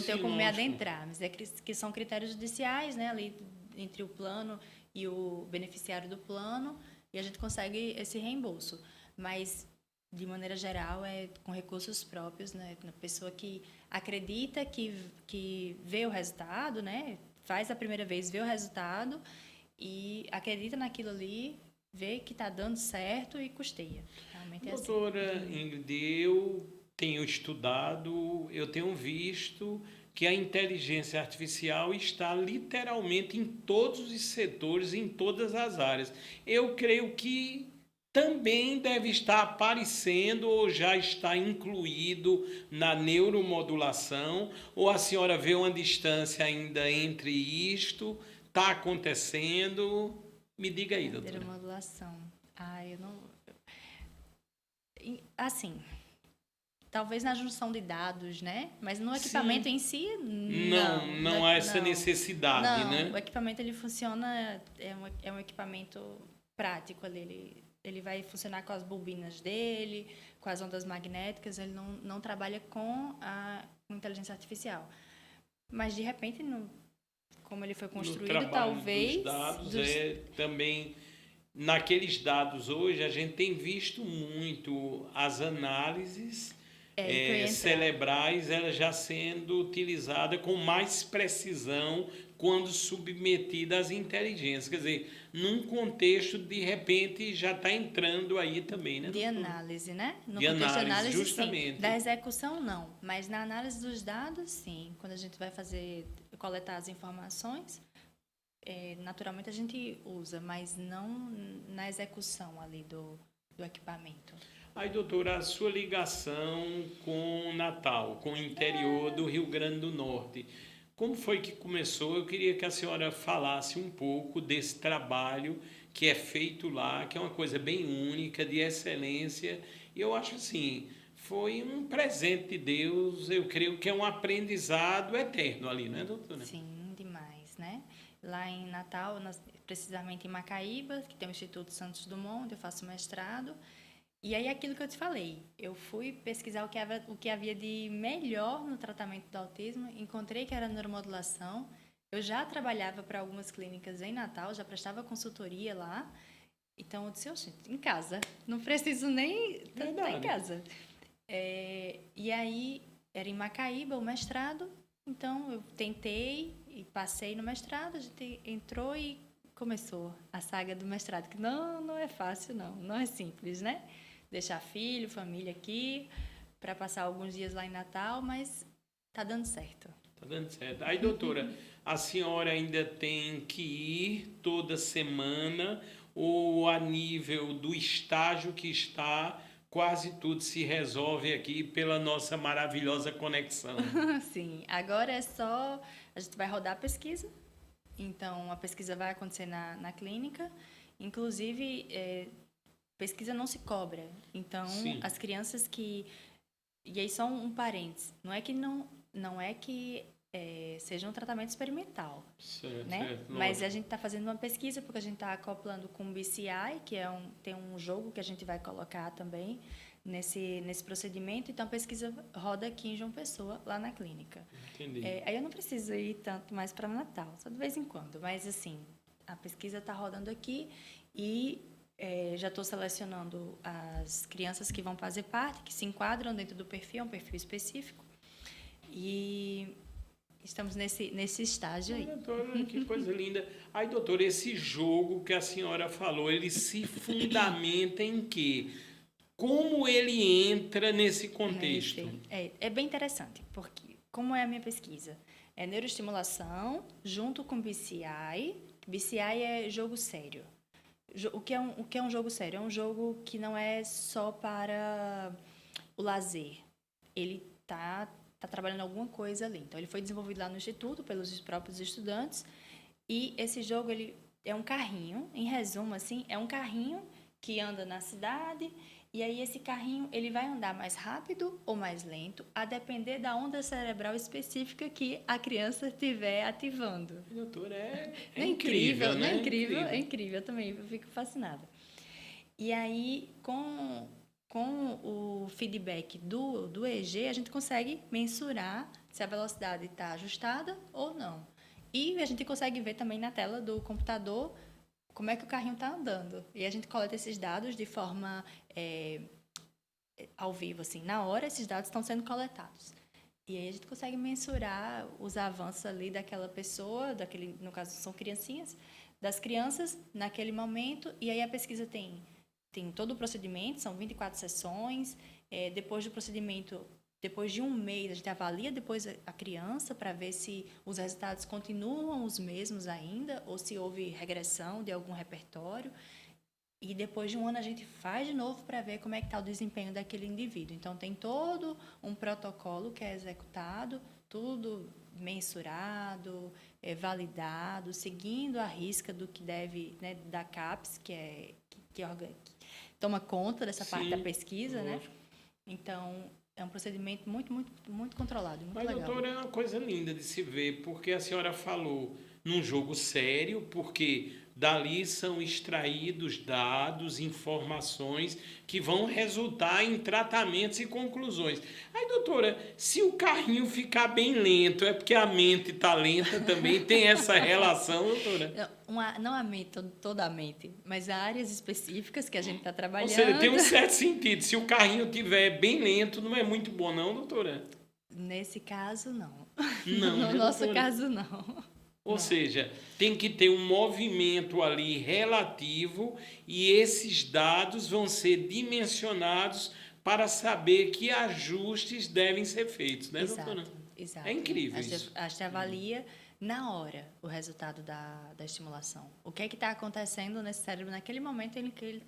tenho como me adentrar, mas que são critérios judiciais, né? Ali entre o plano e o beneficiário do plano, e a gente consegue esse reembolso. Mas, de maneira geral, é com recursos próprios, né? A pessoa que acredita que vê o resultado, né? Faz a primeira vez, vê o resultado e acredita naquilo ali, vê que está dando certo e custeia. Realmente é doutora assim. Ingrid, eu tenho estudado, eu tenho visto que a inteligência artificial está literalmente em todos os setores, em todas as áreas. Eu creio que também deve estar aparecendo ou já está incluído na neuromodulação, ou a senhora vê uma distância ainda entre isto, está acontecendo? Me diga aí, doutora. Neuromodulação. Eu não... Assim, talvez na junção de dados, né? Mas no equipamento em si, não há essa necessidade, né? O equipamento, ele funciona, é um equipamento prático ali. Ele vai funcionar com as bobinas dele, com as ondas magnéticas, ele não trabalha com a inteligência artificial. Mas, de repente, como ele foi construído, talvez... Dos dados também... Naqueles dados hoje, a gente tem visto muito as análises cerebrais, elas já sendo utilizadas com mais precisão quando submetidas às inteligências. Quer dizer, num contexto, de repente, já está entrando aí também, né? De análise, né? No de contexto análise, de análise, justamente. Sim. Da execução, não. Mas na análise dos dados, sim. Quando a gente vai coletar as informações... naturalmente a gente usa, mas não na execução ali do equipamento. Aí, doutora, a sua ligação com Natal, com o interior do Rio Grande do Norte, como foi que começou? Eu queria que a senhora falasse um pouco desse trabalho que é feito lá, que é uma coisa bem única, de excelência, e eu acho assim, foi um presente de Deus, eu creio que é um aprendizado eterno ali, não é, doutora? Sim, demais, né? Lá em Natal, precisamente em Macaíba, que tem o Instituto Santos Dumont, onde eu faço mestrado. E aí, aquilo que eu te falei, eu fui pesquisar o que havia de melhor no tratamento do autismo, encontrei que era neuromodulação. Eu já trabalhava para algumas clínicas em Natal, já prestava consultoria lá. Então, eu disse, oxe, em casa, não preciso nem estar em casa. E aí, era em Macaíba o mestrado, então eu tentei e passei no mestrado, a gente entrou e começou a saga do mestrado, que não é fácil, não é simples, né? Deixar filho, família aqui, para passar alguns dias lá em Natal, mas tá dando certo. Tá dando certo. Aí, doutora, a senhora ainda tem que ir toda semana ou a nível do estágio que está, quase tudo se resolve aqui pela nossa maravilhosa conexão? Sim, agora é só... A gente vai rodar a pesquisa, então a pesquisa vai acontecer na clínica. Inclusive, pesquisa não se cobra. Então, Sim. as crianças que... E aí só um parênteses. Não é que seja um tratamento experimental, Certo, né? certo, Mas lógico. a gente está fazendo uma pesquisa porque a gente está acoplando com o BCI, que tem um jogo que a gente vai colocar também nesse procedimento. Então, a pesquisa roda aqui em João Pessoa, lá na clínica. Entendi. Aí eu não preciso ir tanto mais para Natal, só de vez em quando. Mas, assim, a pesquisa está rodando aqui e já estou selecionando as crianças que vão fazer parte, que se enquadram dentro do perfil, é um perfil específico. E estamos nesse estágio aí. Doutora, que coisa linda. Aí, doutora, esse jogo que a senhora falou, ele se fundamenta em quê? Como ele entra nesse contexto? É bem interessante, porque como é a minha pesquisa? É neuroestimulação junto com BCI. BCI é jogo sério. O que é um jogo sério? É um jogo que não é só para o lazer. Ele tá trabalhando alguma coisa ali. Então, ele foi desenvolvido lá no Instituto pelos próprios estudantes. E esse jogo, ele é um carrinho, em resumo, assim, é um carrinho que anda na cidade. E aí, esse carrinho, ele vai andar mais rápido ou mais lento, a depender da onda cerebral específica que a criança estiver ativando. Doutora, é Não é incrível, incrível, não é né? incrível? É incrível, eu também fico fascinada. E aí, com o feedback do EG, a gente consegue mensurar se a velocidade está ajustada ou não. E a gente consegue ver também na tela do computador como é que o carrinho está andando. E a gente coleta esses dados de forma ao vivo, assim, na hora esses dados estão sendo coletados. E aí a gente consegue mensurar os avanços ali daquela pessoa, no caso são criancinhas, das crianças naquele momento. E aí a pesquisa tem todo o procedimento, são 24 sessões. Depois do procedimento, depois de um mês, a gente avalia depois a criança para ver se os resultados continuam os mesmos ainda ou se houve regressão de algum repertório. E depois de um ano a gente faz de novo para ver como é que está o desempenho daquele indivíduo. Então, tem todo um protocolo que é executado, tudo mensurado, validado, seguindo a risca do que deve, né, da CAPES, que toma conta dessa parte da pesquisa, né? Então, é um procedimento muito, muito, muito controlado, muito legal. Mas, doutora, é uma coisa linda de se ver, porque a senhora falou num jogo sério, porque dali são extraídos dados, informações que vão resultar em tratamentos e conclusões. Aí, doutora, se o carrinho ficar bem lento, é porque a mente está lenta também? Tem essa relação, doutora? Não a mente, toda a mente, mas há áreas específicas que a gente está trabalhando. Ou seja, tem um certo sentido. Se o carrinho estiver bem lento, não é muito bom, não, doutora? Nesse caso, não. Não, No né, nosso doutora? caso, não. Ou Não. seja, tem que ter um movimento ali relativo e esses dados vão ser dimensionados para saber que ajustes devem ser feitos, né, doutora? Exato. É incrível isso. A gente avalia na hora o resultado da estimulação. O que é que está acontecendo nesse cérebro naquele momento em que ele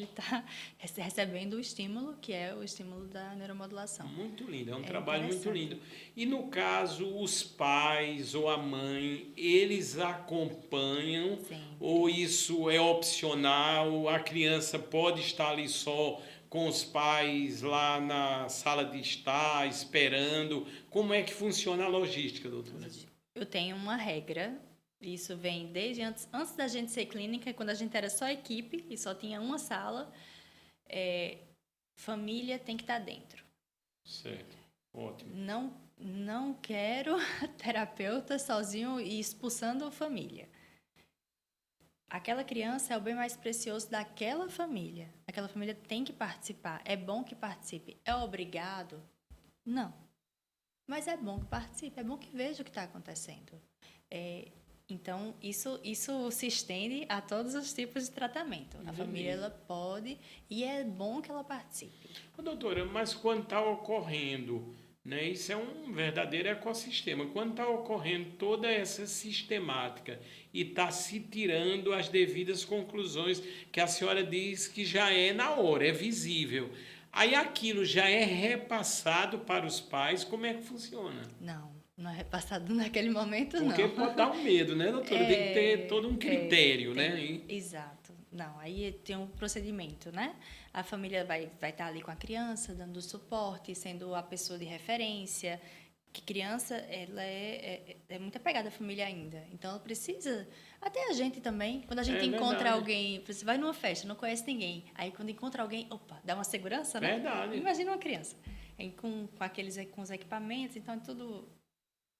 está recebendo o estímulo, que é o estímulo da neuromodulação. Muito lindo, é um trabalho muito lindo. E no caso, os pais ou a mãe, eles acompanham ou isso é opcional? A criança pode estar ali só com os pais lá na sala de estar, esperando? Como é que funciona a logística, doutora? Eu tenho uma regra, isso vem desde antes da gente ser clínica, quando a gente era só equipe e só tinha uma sala, família tem que estar dentro. Certo, ótimo. Não quero terapeuta sozinho e expulsando a família. Aquela criança é o bem mais precioso daquela família. Aquela família tem que participar. É bom que participe. É obrigado? Não. Mas é bom que participe, é bom que veja o que está acontecendo. Então, isso se estende a todos os tipos de tratamento. A família, ela pode, e é bom que ela participe. Doutora, mas quando está ocorrendo, né, isso é um verdadeiro ecossistema, quando está ocorrendo toda essa sistemática e está se tirando as devidas conclusões que a senhora diz que já é na hora, é visível. Aí aquilo já é repassado para os pais, como é que funciona? Não é repassado naquele momento, Porque não. pode dar um medo, né, doutora? Tem que ter todo um critério, né? Exato. Não, aí tem um procedimento, né? A família vai estar ali com a criança, dando suporte, sendo a pessoa de referência. Que criança, ela é muito apegada à família ainda. Então, ela precisa... Até a gente também, quando a gente encontra verdade. alguém... Você vai numa festa, não conhece ninguém. Aí, quando encontra alguém, opa, dá uma segurança, né? Verdade. Imagina uma criança. Com os equipamentos, então, é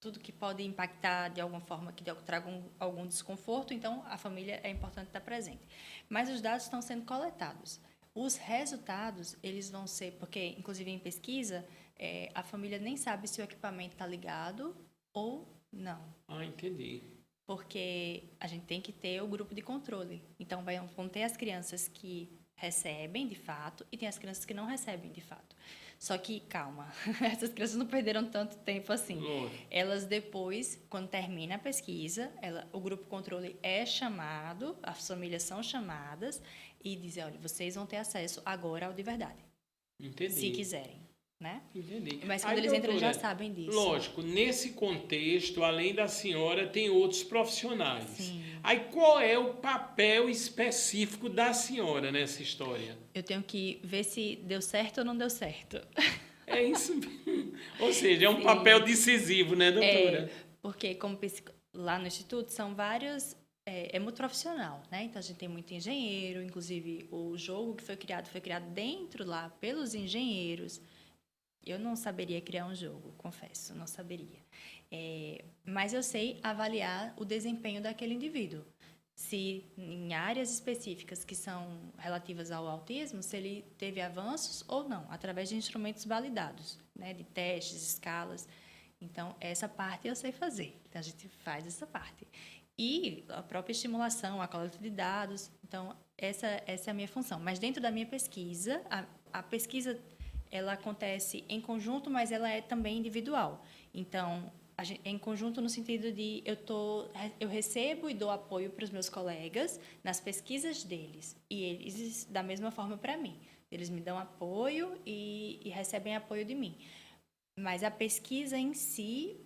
tudo que pode impactar de alguma forma, que traga algum desconforto, então a família é importante estar presente. Mas os dados estão sendo coletados. Os resultados, eles vão ser, porque inclusive em pesquisa, a família nem sabe se o equipamento está ligado ou não. Ah, entendi. Porque a gente tem que ter o grupo de controle. Então, vão ter as crianças que recebem, de fato, e tem as crianças que não recebem, de fato. Só que, calma, essas crianças não perderam tanto tempo assim. Lógico. Elas depois, quando termina a pesquisa, o grupo controle é chamado, as famílias são chamadas e dizem, olha, vocês vão ter acesso agora ao de verdade. Entendi. Se quiserem, né? Entendi. Mas quando eles entram, eles já sabem disso. Lógico, nesse contexto, além da senhora, tem outros profissionais. Sim. Aí qual é o papel específico da senhora nessa história? Eu tenho que ver se deu certo ou não deu certo. É isso mesmo. Ou seja, é um papel decisivo, né, doutora? Porque lá no Instituto são vários... É muito profissional, né? Então, a gente tem muito engenheiro, inclusive o jogo que foi criado dentro lá pelos engenheiros. Eu não saberia criar um jogo, confesso, não saberia. Mas eu sei avaliar o desempenho daquele indivíduo. Se em áreas específicas que são relativas ao autismo, se ele teve avanços ou não, através de instrumentos validados, né? De testes, escalas. Então, essa parte eu sei fazer. Então, a gente faz essa parte. E a própria estimulação, a coleta de dados. Então, essa é a minha função. Mas dentro da minha pesquisa, a pesquisa ela acontece em conjunto, mas ela é também individual. Então, é em conjunto no sentido de eu recebo e dou apoio para os meus colegas nas pesquisas deles. E eles, da mesma forma, para mim. Eles me dão apoio e recebem apoio de mim. Mas a pesquisa em si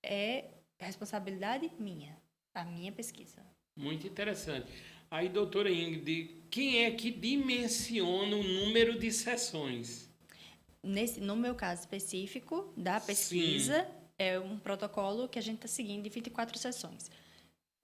é responsabilidade minha. A minha pesquisa. Muito interessante. Aí, doutora Ingrid, quem é que dimensiona o número de sessões? No meu caso específico da pesquisa, Sim. é um protocolo que a gente está seguindo de 24 sessões.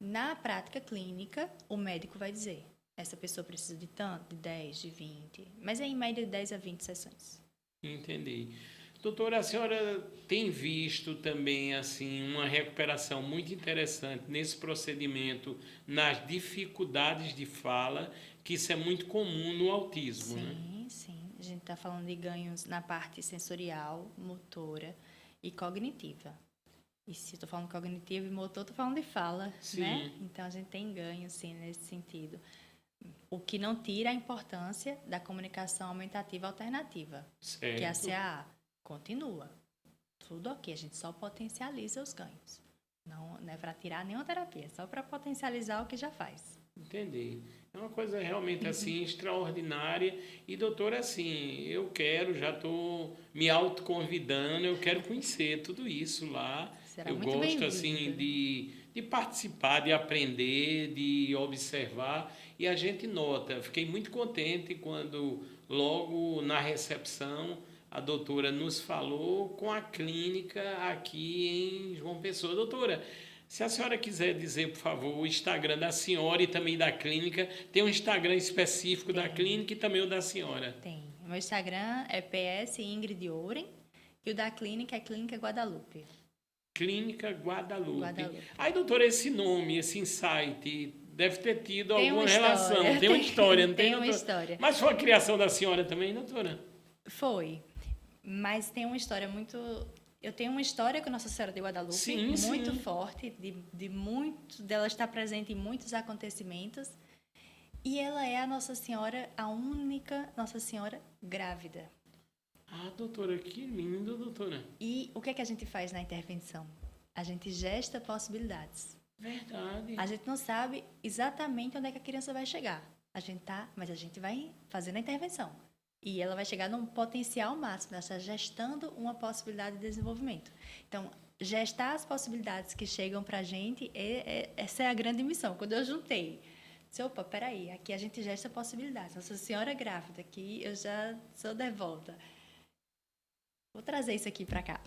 Na prática clínica, o médico vai dizer, essa pessoa precisa de tanto, de 10, de 20, mas é em média de 10 a 20 sessões. Entendi. Doutora, a senhora tem visto também assim uma recuperação muito interessante nesse procedimento, nas dificuldades de fala, que isso é muito comum no autismo, né? Sim. A gente está falando de ganhos na parte sensorial, motora e cognitiva. E se estou falando cognitivo e motor, estou falando de fala, né? Então, a gente tem ganhos, sim, nesse sentido. O que não tira a importância da comunicação aumentativa alternativa, Certo. que é a CAA. Continua. Tudo ok, a gente só potencializa os ganhos. Não é para tirar nenhuma terapia, é só para potencializar o que já faz. Entendi. É uma coisa realmente assim extraordinária. E, doutora, assim, já estou me autoconvidando, eu quero conhecer tudo isso lá. Será eu muito gosto bem-vindo. assim de participar, de aprender, de observar. E a gente nota. Fiquei muito contente quando, logo na recepção, a doutora nos falou com a clínica aqui em João Pessoa. Doutora, se a senhora quiser dizer, por favor, o Instagram da senhora e também da clínica, tem um Instagram específico da clínica e também o da senhora. Tem. O meu Instagram é PS Ingrid Ouren e o da clínica é Clínica Guadalupe. Clínica Guadalupe. Aí, doutora, esse nome, esse insight, deve ter tido alguma relação. Tem uma história, não tem? Tem uma história. Mas foi a criação da senhora também, doutora? Foi. Mas tem uma história muito Eu tenho uma história com Nossa Senhora de Guadalupe Sim, muito sim. forte, dela estar presente em muitos acontecimentos. E ela é a Nossa Senhora, a única Nossa Senhora grávida. Ah, doutora, que lindo, doutora. E o que é que a gente faz na intervenção? A gente gesta possibilidades. Verdade. A gente não sabe exatamente onde é que a criança vai chegar. Mas a gente vai fazendo a intervenção. E ela vai chegar num potencial máximo. Ela está gestando uma possibilidade de desenvolvimento. Então, gestar as possibilidades que chegam para a gente, essa é a grande missão. Quando eu juntei, disse, opa, peraí, aqui a gente gesta possibilidades. Nossa Senhora grávida, aqui eu já sou devota. Vou trazer isso aqui para cá.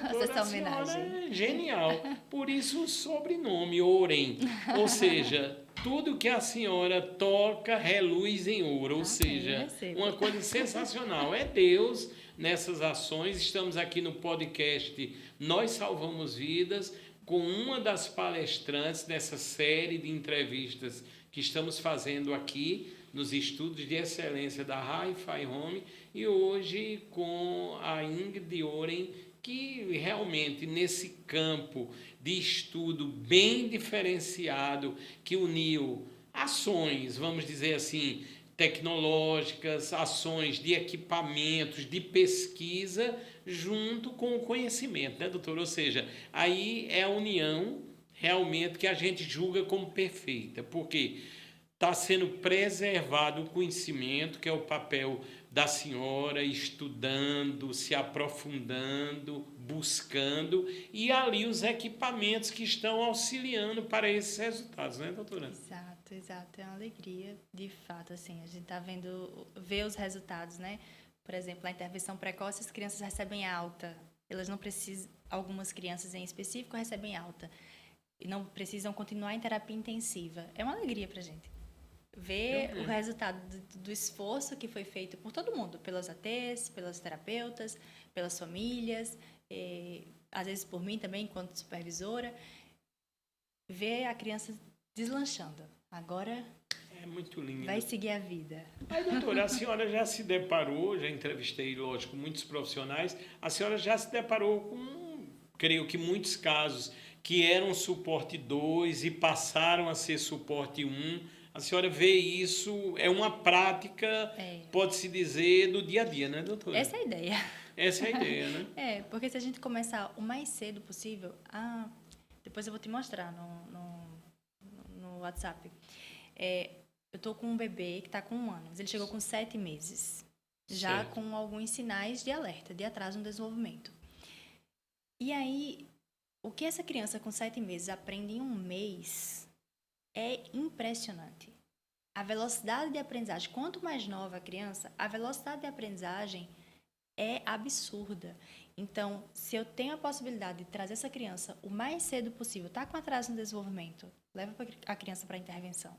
Essa A homenagem. senhora é genial. Por isso o sobrenome, Ourem. Ou seja, tudo que a senhora toca reluz em ouro. Ou seja, recebo. uma coisa sensacional. É Deus nessas ações. Estamos aqui no podcast Nós Salvamos Vidas com uma das palestrantes dessa série de entrevistas que estamos fazendo aqui nos estudos de excelência da Hi-Fi Home e hoje com a Ingrid Oren, que realmente nesse campo de estudo bem diferenciado, que uniu ações, vamos dizer assim, tecnológicas, ações de equipamentos, de pesquisa, junto com o conhecimento, né, doutor? Ou seja, aí é a união realmente que a gente julga como perfeita, porque está sendo preservado o conhecimento, que é o papel da senhora, estudando, se aprofundando, buscando, e ali os equipamentos que estão auxiliando para esses resultados, né, doutora? Exato, exato. É uma alegria, de fato, assim, a gente está ver os resultados, né? Por exemplo, na intervenção precoce, as crianças recebem alta. Elas não precisam, algumas crianças em específico recebem alta. E não precisam continuar em terapia intensiva. É uma alegria para a gente ver o resultado do esforço que foi feito por todo mundo, pelas ATs, pelas terapeutas, pelas famílias, às vezes por mim também, enquanto supervisora, ver a criança deslanchando. Agora é muito lindo. Vai seguir a vida. Aí, doutora, a senhora já se deparou, já entrevistei, lógico, muitos profissionais, a senhora já se deparou com, creio que muitos casos que eram suporte 2 e passaram a ser suporte 1. A senhora vê isso, é uma prática, pode-se dizer, do dia a dia, né, doutora? Essa é a ideia. Essa é a ideia, né? Porque se a gente começar o mais cedo possível... depois eu vou te mostrar no WhatsApp. Eu tô com um bebê que está com 1 ano, mas ele chegou com 7 meses. Já certo. Com alguns sinais de alerta, de atraso no desenvolvimento. E aí, o que essa criança com 7 meses aprende em 1 mês... é impressionante. A velocidade de aprendizagem, quanto mais nova a criança, a velocidade de aprendizagem é absurda. Então, se eu tenho a possibilidade de trazer essa criança o mais cedo possível, tá com atraso no desenvolvimento, leva a criança para a intervenção.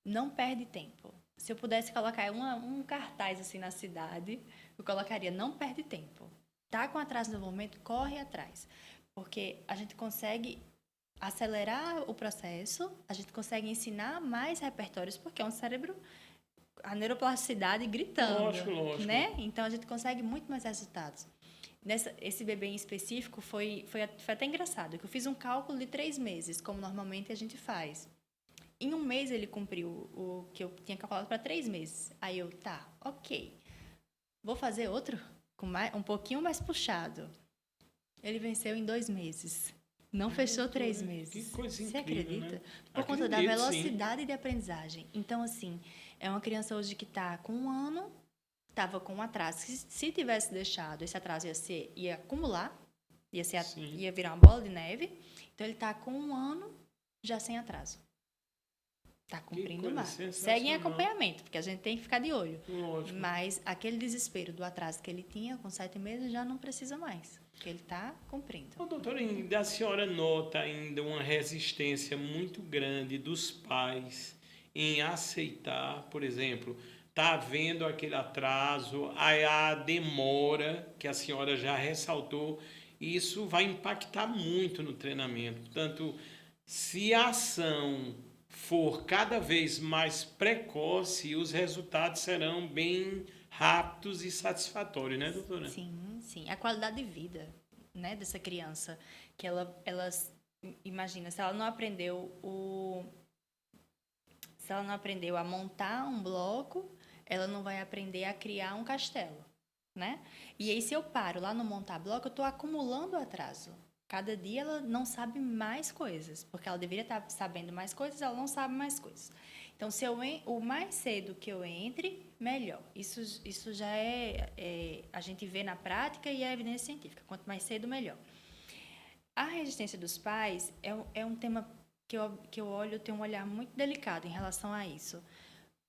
Não perde tempo. Se eu pudesse colocar um cartaz assim na cidade, eu colocaria, não perde tempo. Tá com atraso no desenvolvimento, corre atrás. Porque a gente consegue acelerar o processo, a gente consegue ensinar mais repertórios, porque é um cérebro, a neuroplasticidade gritando, Lógico. né? Então, a gente consegue muito mais resultados. Esse bebê em específico foi até engraçado, que eu fiz um cálculo de 3 meses, como normalmente a gente faz. Em 1 mês, ele cumpriu o que eu tinha calculado para 3 meses. Aí eu, ok. Vou fazer outro, um pouquinho mais puxado. Ele venceu em 2 meses. Não fechou 3 meses. Que coisa incrível, você acredita? Né? Por conta da velocidade de aprendizagem. Então, assim, é uma criança hoje que está com 1 ano, estava com um atraso. Se tivesse deixado, esse atraso ia acumular, ia virar uma bola de neve. Então, ele está com 1 ano já sem atraso. Está cumprindo mais. Segue em acompanhamento, porque a gente tem que ficar de olho. Lógico. Mas aquele desespero do atraso que ele tinha com 7 meses já não precisa mais, porque ele está cumprindo. Doutora, a senhora nota ainda uma resistência muito grande dos pais em aceitar, por exemplo, está havendo aquele atraso, a demora que a senhora já ressaltou, e isso vai impactar muito no treinamento. Portanto, se a ação for cada vez mais precoce, os resultados serão bem rápidos e satisfatórios, né, doutora? Sim. A qualidade de vida. né, dessa criança. Que imagina, se ela não aprendeu a montar um bloco, ela não vai aprender a criar um castelo, né? E aí, se eu paro lá no montar bloco, eu estou acumulando atraso. Cada dia ela não sabe mais coisas, porque ela deveria estar sabendo mais coisas, ela não sabe mais coisas. Então, o mais cedo que eu entre, melhor. Isso já a gente vê na prática e é evidência científica. Quanto mais cedo, melhor. A resistência dos pais é um tema que eu olho, eu tenho um olhar muito delicado em relação a isso.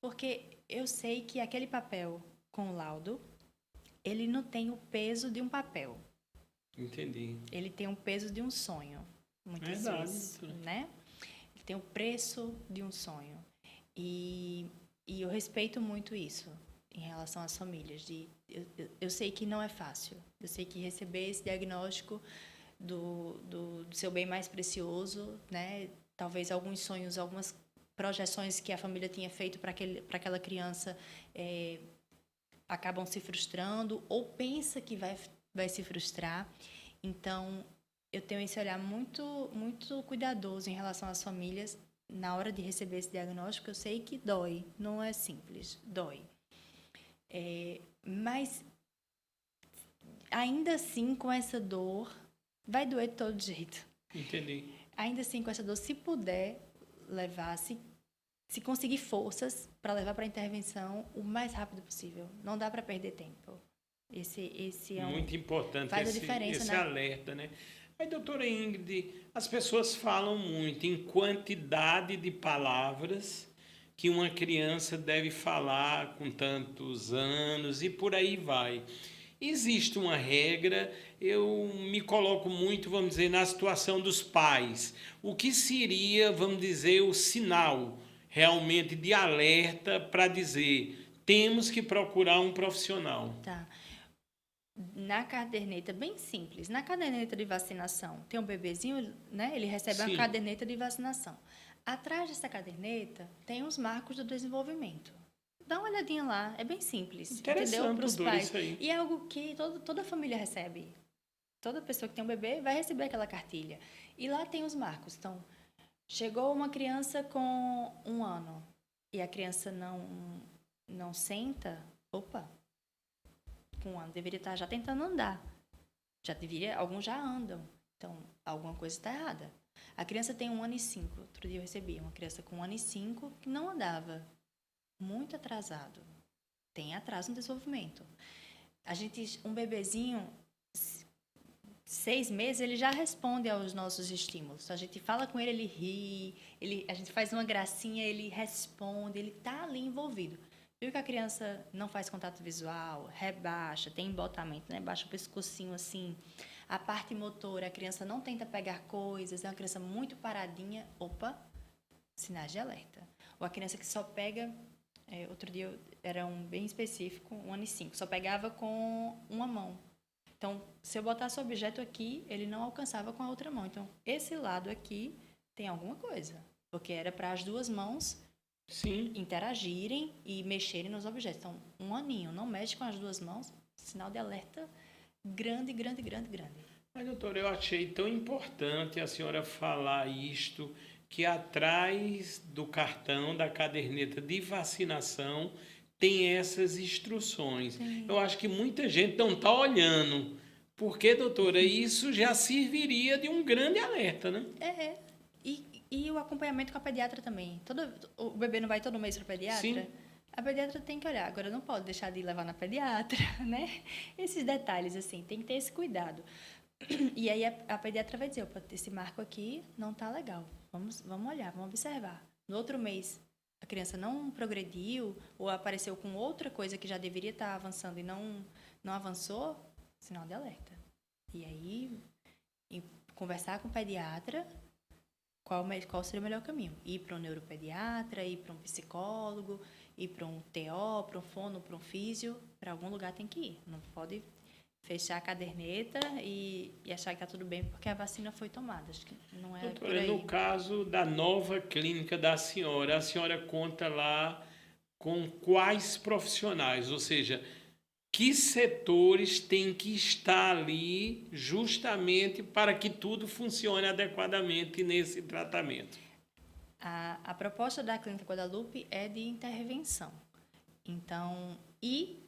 Porque eu sei que aquele papel com o laudo, ele não tem o peso de um papel. Entendi. Ele tem o peso de um sonho, muitas vezes, né? Ele tem o preço de um sonho. E eu respeito muito isso em relação às famílias. Eu sei que não é fácil. Eu sei que receber esse diagnóstico do seu bem mais precioso, né? Talvez alguns sonhos, algumas projeções que a família tinha feito para aquela criança acabam se frustrando ou pensa que vai se frustrar. Então, eu tenho esse olhar muito, muito cuidadoso em relação às famílias na hora de receber esse diagnóstico. Eu sei que dói, não é simples, dói. Mas, ainda assim, com essa dor, vai doer de todo jeito. Entendi. Ainda assim, com essa dor, se puder levar, se conseguir forças para levar para a intervenção o mais rápido possível. Não dá para perder tempo. Esse é muito importante faz a diferença, esse né? alerta, né? Aí, doutora Ingrid, as pessoas falam muito em quantidade de palavras que uma criança deve falar com tantos anos e por aí vai. Existe uma regra, eu me coloco muito, vamos dizer, na situação dos pais. O que seria, vamos dizer, o sinal realmente de alerta para dizer temos que procurar um profissional? Tá. Na caderneta, bem simples, na caderneta de vacinação, tem um bebezinho, né? Ele recebe uma caderneta de vacinação. Atrás dessa caderneta tem os marcos do desenvolvimento. Dá uma olhadinha lá, é bem simples, entendeu? Para os pais. Isso aí. E é algo que toda família recebe. Toda pessoa que tem um bebê vai receber aquela cartilha. E lá tem os marcos. Então, chegou uma criança com 1 ano e a criança não senta, opa, com 1 ano deveria estar já tentando andar. Alguns já andam. Então, alguma coisa está errada. A criança tem 1 ano e 5. Outro dia eu recebi uma criança com 1 ano e 5 que não andava. Muito atrasado. Tem atraso no desenvolvimento. Um bebezinho, 6 meses, ele já responde aos nossos estímulos. A gente fala com ele, ele ri, a gente faz uma gracinha, ele responde, ele está ali envolvido. Viu que a criança não faz contato visual, rebaixa, tem embotamento, né? Baixa o pescocinho assim. A parte motora, a criança não tenta pegar coisas, é uma criança muito paradinha. Opa, sinais de alerta. Ou a criança que só pega... outro dia era um bem específico, 1 ano e 5. Só pegava com uma mão. Então, se eu botasse o objeto aqui, ele não alcançava com a outra mão. Então, esse lado aqui tem alguma coisa. Porque era para as duas mãos interagirem e mexerem nos objetos. Então, 1 aninho, não mexe com as duas mãos, sinal de alerta grande, grande, grande, grande. Mas, doutora, eu achei tão importante a senhora falar isto, que atrás do cartão, da caderneta de vacinação, tem essas instruções. Sim. Eu acho que muita gente não está olhando. Porque, doutora, isso já serviria de um grande alerta, né? E o acompanhamento com a pediatra também. O bebê não vai todo mês para a pediatra? Sim. A pediatra tem que olhar. Agora, não pode deixar de levar na pediatra, né? Esses detalhes, assim, tem que ter esse cuidado. E aí a pediatra vai dizer, opa, esse marco aqui não está legal. Vamos olhar, vamos observar. No outro mês, a criança não progrediu ou apareceu com outra coisa que já deveria estar avançando e não avançou, sinal de alerta. E aí, conversar com o pediatra, qual seria o melhor caminho? Ir para um neuropediatra, ir para um psicólogo, ir para um TO, para um fono, para um físio, para algum lugar tem que ir. Não pode fechar a caderneta e achar que está tudo bem porque a vacina foi tomada. Acho que não é. Doutora, por aí. No caso da nova clínica da senhora, a senhora conta lá com quais profissionais? Ou seja, que setores têm que estar ali justamente para que tudo funcione adequadamente nesse tratamento? A proposta da Clínica Guadalupe é de intervenção. Então, e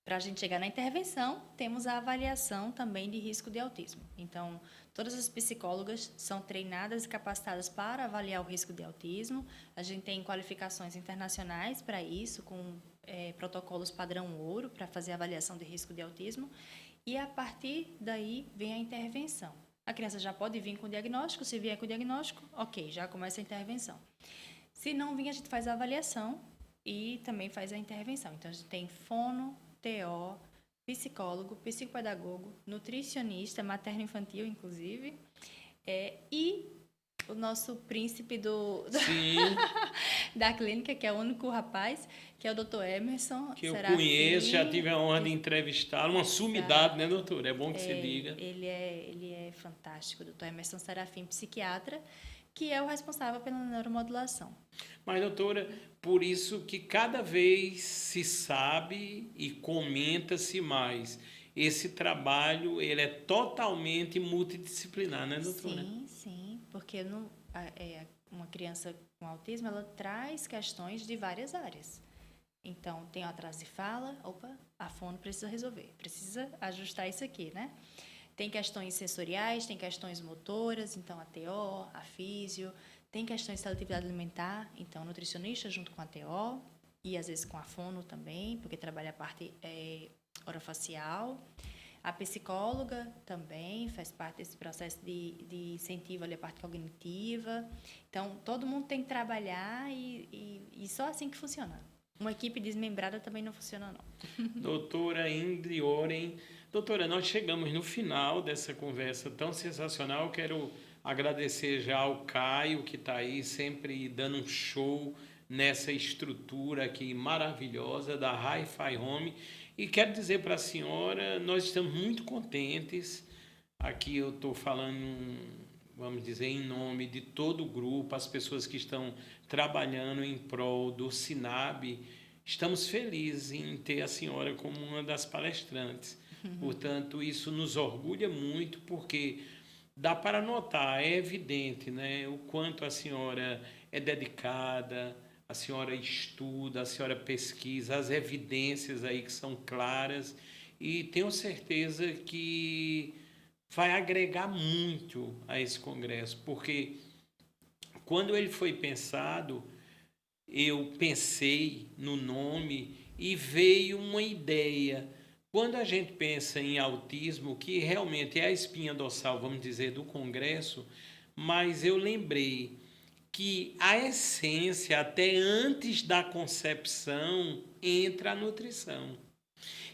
para a gente chegar na intervenção, temos a avaliação também de risco de autismo. Então, todas as psicólogas são treinadas e capacitadas para avaliar o risco de autismo. A gente tem qualificações internacionais para isso, com protocolos padrão ouro para fazer a avaliação de risco de autismo. E a partir daí vem a intervenção. A criança já pode vir com o diagnóstico, se vier com o diagnóstico, ok, já começa a intervenção. Se não vir, a gente faz a avaliação e também faz a intervenção. Então, a gente tem fono, TO, psicólogo, psicopedagogo, nutricionista, materno-infantil, inclusive, e o nosso príncipe da clínica, que é o único rapaz, que é o Dr. Emerson Que eu Serafim, conheço, já tive a honra de entrevistá-lo, uma sumidade, né, doutora? É bom que se diga. Ele é fantástico, o Dr. Emerson Serafim, psiquiatra, que é o responsável pela neuromodulação. Mas, doutora, por isso que cada vez se sabe e comenta-se mais. Esse trabalho, ele é totalmente multidisciplinar, né, doutora? Sim, porque uma criança com autismo, ela traz questões de várias áreas. Então, tem o atraso de fala, a fono precisa resolver, precisa ajustar isso aqui, né? Tem questões sensoriais, tem questões motoras, então a TO, a físio, tem questões de seletividade alimentar, então o nutricionista junto com a TO e às vezes com a fono também, porque trabalha a parte orofacial. A psicóloga também faz parte desse processo de incentivo ali à parte cognitiva. Então, todo mundo tem que trabalhar e só assim que funciona. Uma equipe desmembrada também não funciona, não. Doutora Ingrid Oren. Doutora, nós chegamos no final dessa conversa tão sensacional. Eu quero agradecer já ao Caio, que está aí sempre dando um show nessa estrutura aqui maravilhosa da Hi-Fi Home. E quero dizer para a senhora, nós estamos muito contentes. Aqui eu estou falando, vamos dizer, em nome de todo o grupo, as pessoas que estão trabalhando em prol do SINAB. Estamos felizes em ter a senhora como uma das palestrantes. Portanto, isso nos orgulha muito, porque dá para notar, é evidente, né, o quanto a senhora é dedicada, a senhora estuda, a senhora pesquisa, as evidências aí que são claras, e tenho certeza que vai agregar muito a esse congresso, porque quando ele foi pensado, eu pensei no nome e veio uma ideia. Quando a gente pensa em autismo, que realmente é a espinha dorsal, vamos dizer, do congresso, mas eu lembrei que a essência, até antes da concepção, entra a nutrição.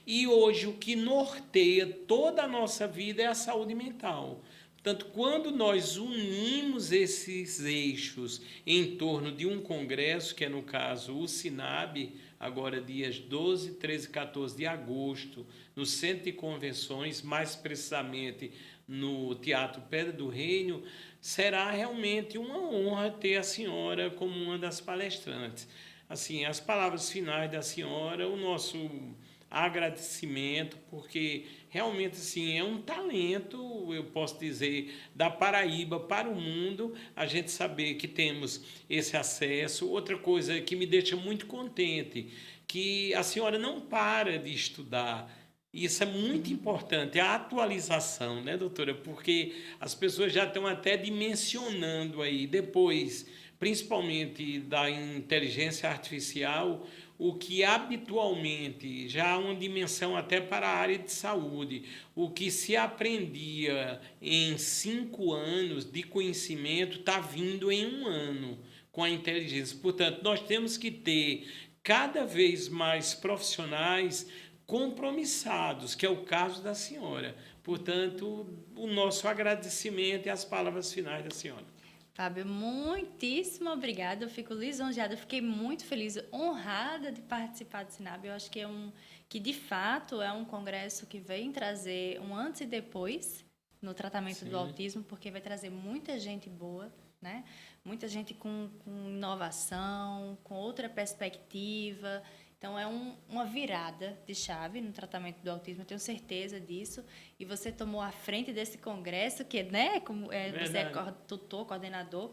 E hoje o que norteia toda a nossa vida é a saúde mental. Portanto, quando nós unimos esses eixos em torno de um congresso, que é no caso o SINAB, agora dias 12, 13 e 14 de agosto, no Centro de Convenções, mais precisamente no Teatro Pedra do Reino, será realmente uma honra ter a senhora como uma das palestrantes. Assim, as palavras finais da senhora, o nosso agradecimento, porque realmente assim é um talento, eu posso dizer, da Paraíba para o mundo, a gente saber que temos esse acesso. Outra coisa que me deixa muito contente, que a senhora não para de estudar. Isso é muito importante, a atualização, né, doutora? Porque as pessoas já estão até dimensionando aí, depois, principalmente da inteligência artificial, o que habitualmente já há uma dimensão até para a área de saúde, o que se aprendia em 5 anos de conhecimento está vindo em 1 ano com a inteligência. Portanto, nós temos que ter cada vez mais profissionais compromissados, que é o caso da senhora. Portanto, o nosso agradecimento e as palavras finais da senhora. Fábio, muitíssimo obrigada. Eu fico lisonjeada, eu fiquei muito feliz, honrada de participar do SINAB. Eu acho que de fato é um congresso que vem trazer um antes e depois no tratamento do autismo, porque vai trazer muita gente boa, né? Muita gente com inovação, com outra perspectiva. Então, é uma virada de chave no tratamento do autismo, eu tenho certeza disso. E você tomou a frente desse congresso, que, né, você é tutor, coordenador.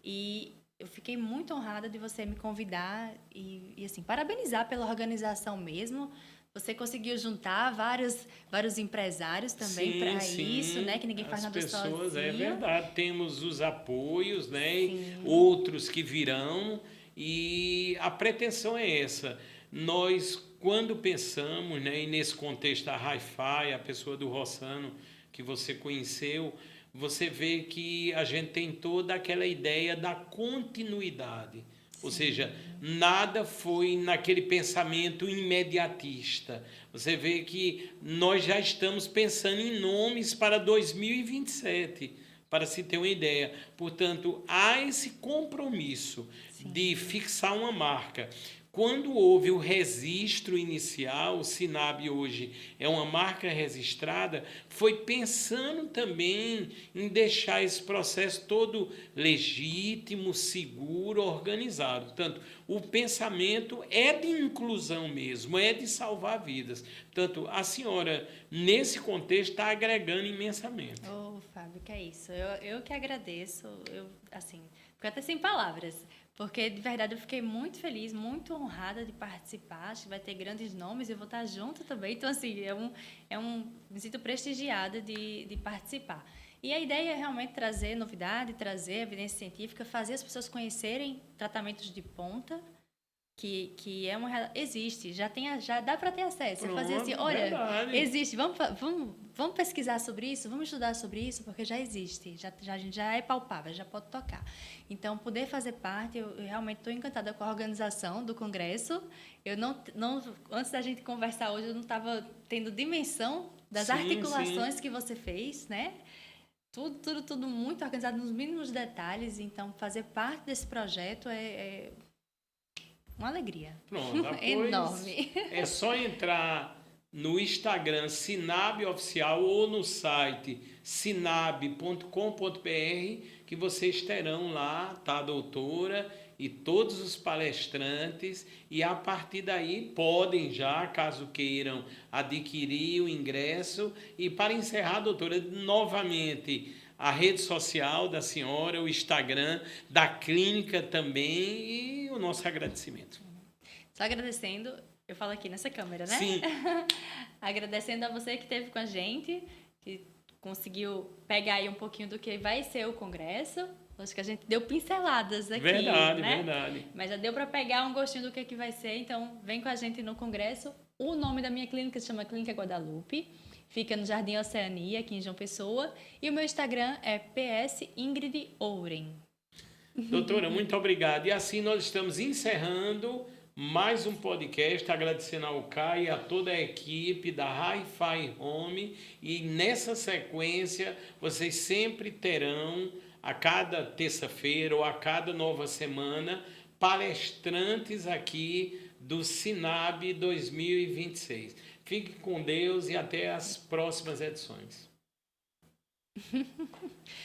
E eu fiquei muito honrada de você me convidar e assim, parabenizar pela organização mesmo. Você conseguiu juntar vários empresários também para isso, né? Que ninguém faz nada pessoas, sozinho. é verdade. Temos os apoios, né? Sim. Outros que virão. E a pretensão é essa. Nós, quando pensamos, né, e nesse contexto da Hi-Fi, a pessoa do Rossano que você conheceu, você vê que a gente tem toda aquela ideia da continuidade. Ou seja, nada foi naquele pensamento imediatista. Você vê que nós já estamos pensando em nomes para 2027, para se ter uma ideia. Portanto, há esse compromisso de fixar uma marca. Quando houve o registro inicial, o Sinab hoje é uma marca registrada, foi pensando também em deixar esse processo todo legítimo, seguro, organizado. Portanto, o pensamento é de inclusão mesmo, é de salvar vidas. Portanto, a senhora, nesse contexto, está agregando imensamente. Fábio, que é isso. Eu que agradeço. Eu, assim, fico até sem palavras. Porque, de verdade, eu fiquei muito feliz, muito honrada de participar. Acho que vai ter grandes nomes e eu vou estar junto também. Então, assim, me sinto prestigiada de participar. E a ideia é realmente trazer novidade, trazer evidência científica, fazer as pessoas conhecerem tratamentos de ponta, que é existe, já dá para ter acesso. Pronto, fazer assim, olha, verdade. existe, vamos pesquisar sobre isso, vamos estudar sobre isso, porque já existe, a gente já é palpável, já pode tocar. Então, poder fazer parte, eu realmente estou encantada com a organização do congresso. Eu não antes da gente conversar hoje, eu não estava tendo dimensão das articulações que você fez, né? Tudo muito organizado nos mínimos detalhes. Então, fazer parte desse projeto é uma alegria. Pronto, Enorme. É só entrar no Instagram Sinab Oficial ou no site sinab.com.br que vocês terão lá, tá, a doutora e todos os palestrantes, e a partir daí podem já, caso queiram, adquirir o ingresso. E para encerrar, doutora, novamente a rede social da senhora, o Instagram da clínica também, e o nosso agradecimento. Só agradecendo, eu falo aqui nessa câmera, né? Sim. Agradecendo a você que esteve com a gente, que conseguiu pegar aí um pouquinho do que vai ser o congresso. Acho que a gente deu pinceladas aqui, Verdade, né? verdade. Mas já deu para pegar um gostinho do que vai ser, então vem com a gente no congresso. O nome da minha clínica se chama Clínica Guadalupe. Fica no Jardim Oceania, aqui em João Pessoa. E o meu Instagram é PS Ingrid Ouren. Doutora, muito obrigado. E assim nós estamos encerrando mais um podcast, agradecendo ao Caio e a toda a equipe da Hi-Fi Home. E nessa sequência, vocês sempre terão, a cada terça-feira ou a cada nova semana, palestrantes aqui do Sinab 2026. Fique com Deus e até as próximas edições.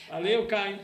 Valeu, Caio.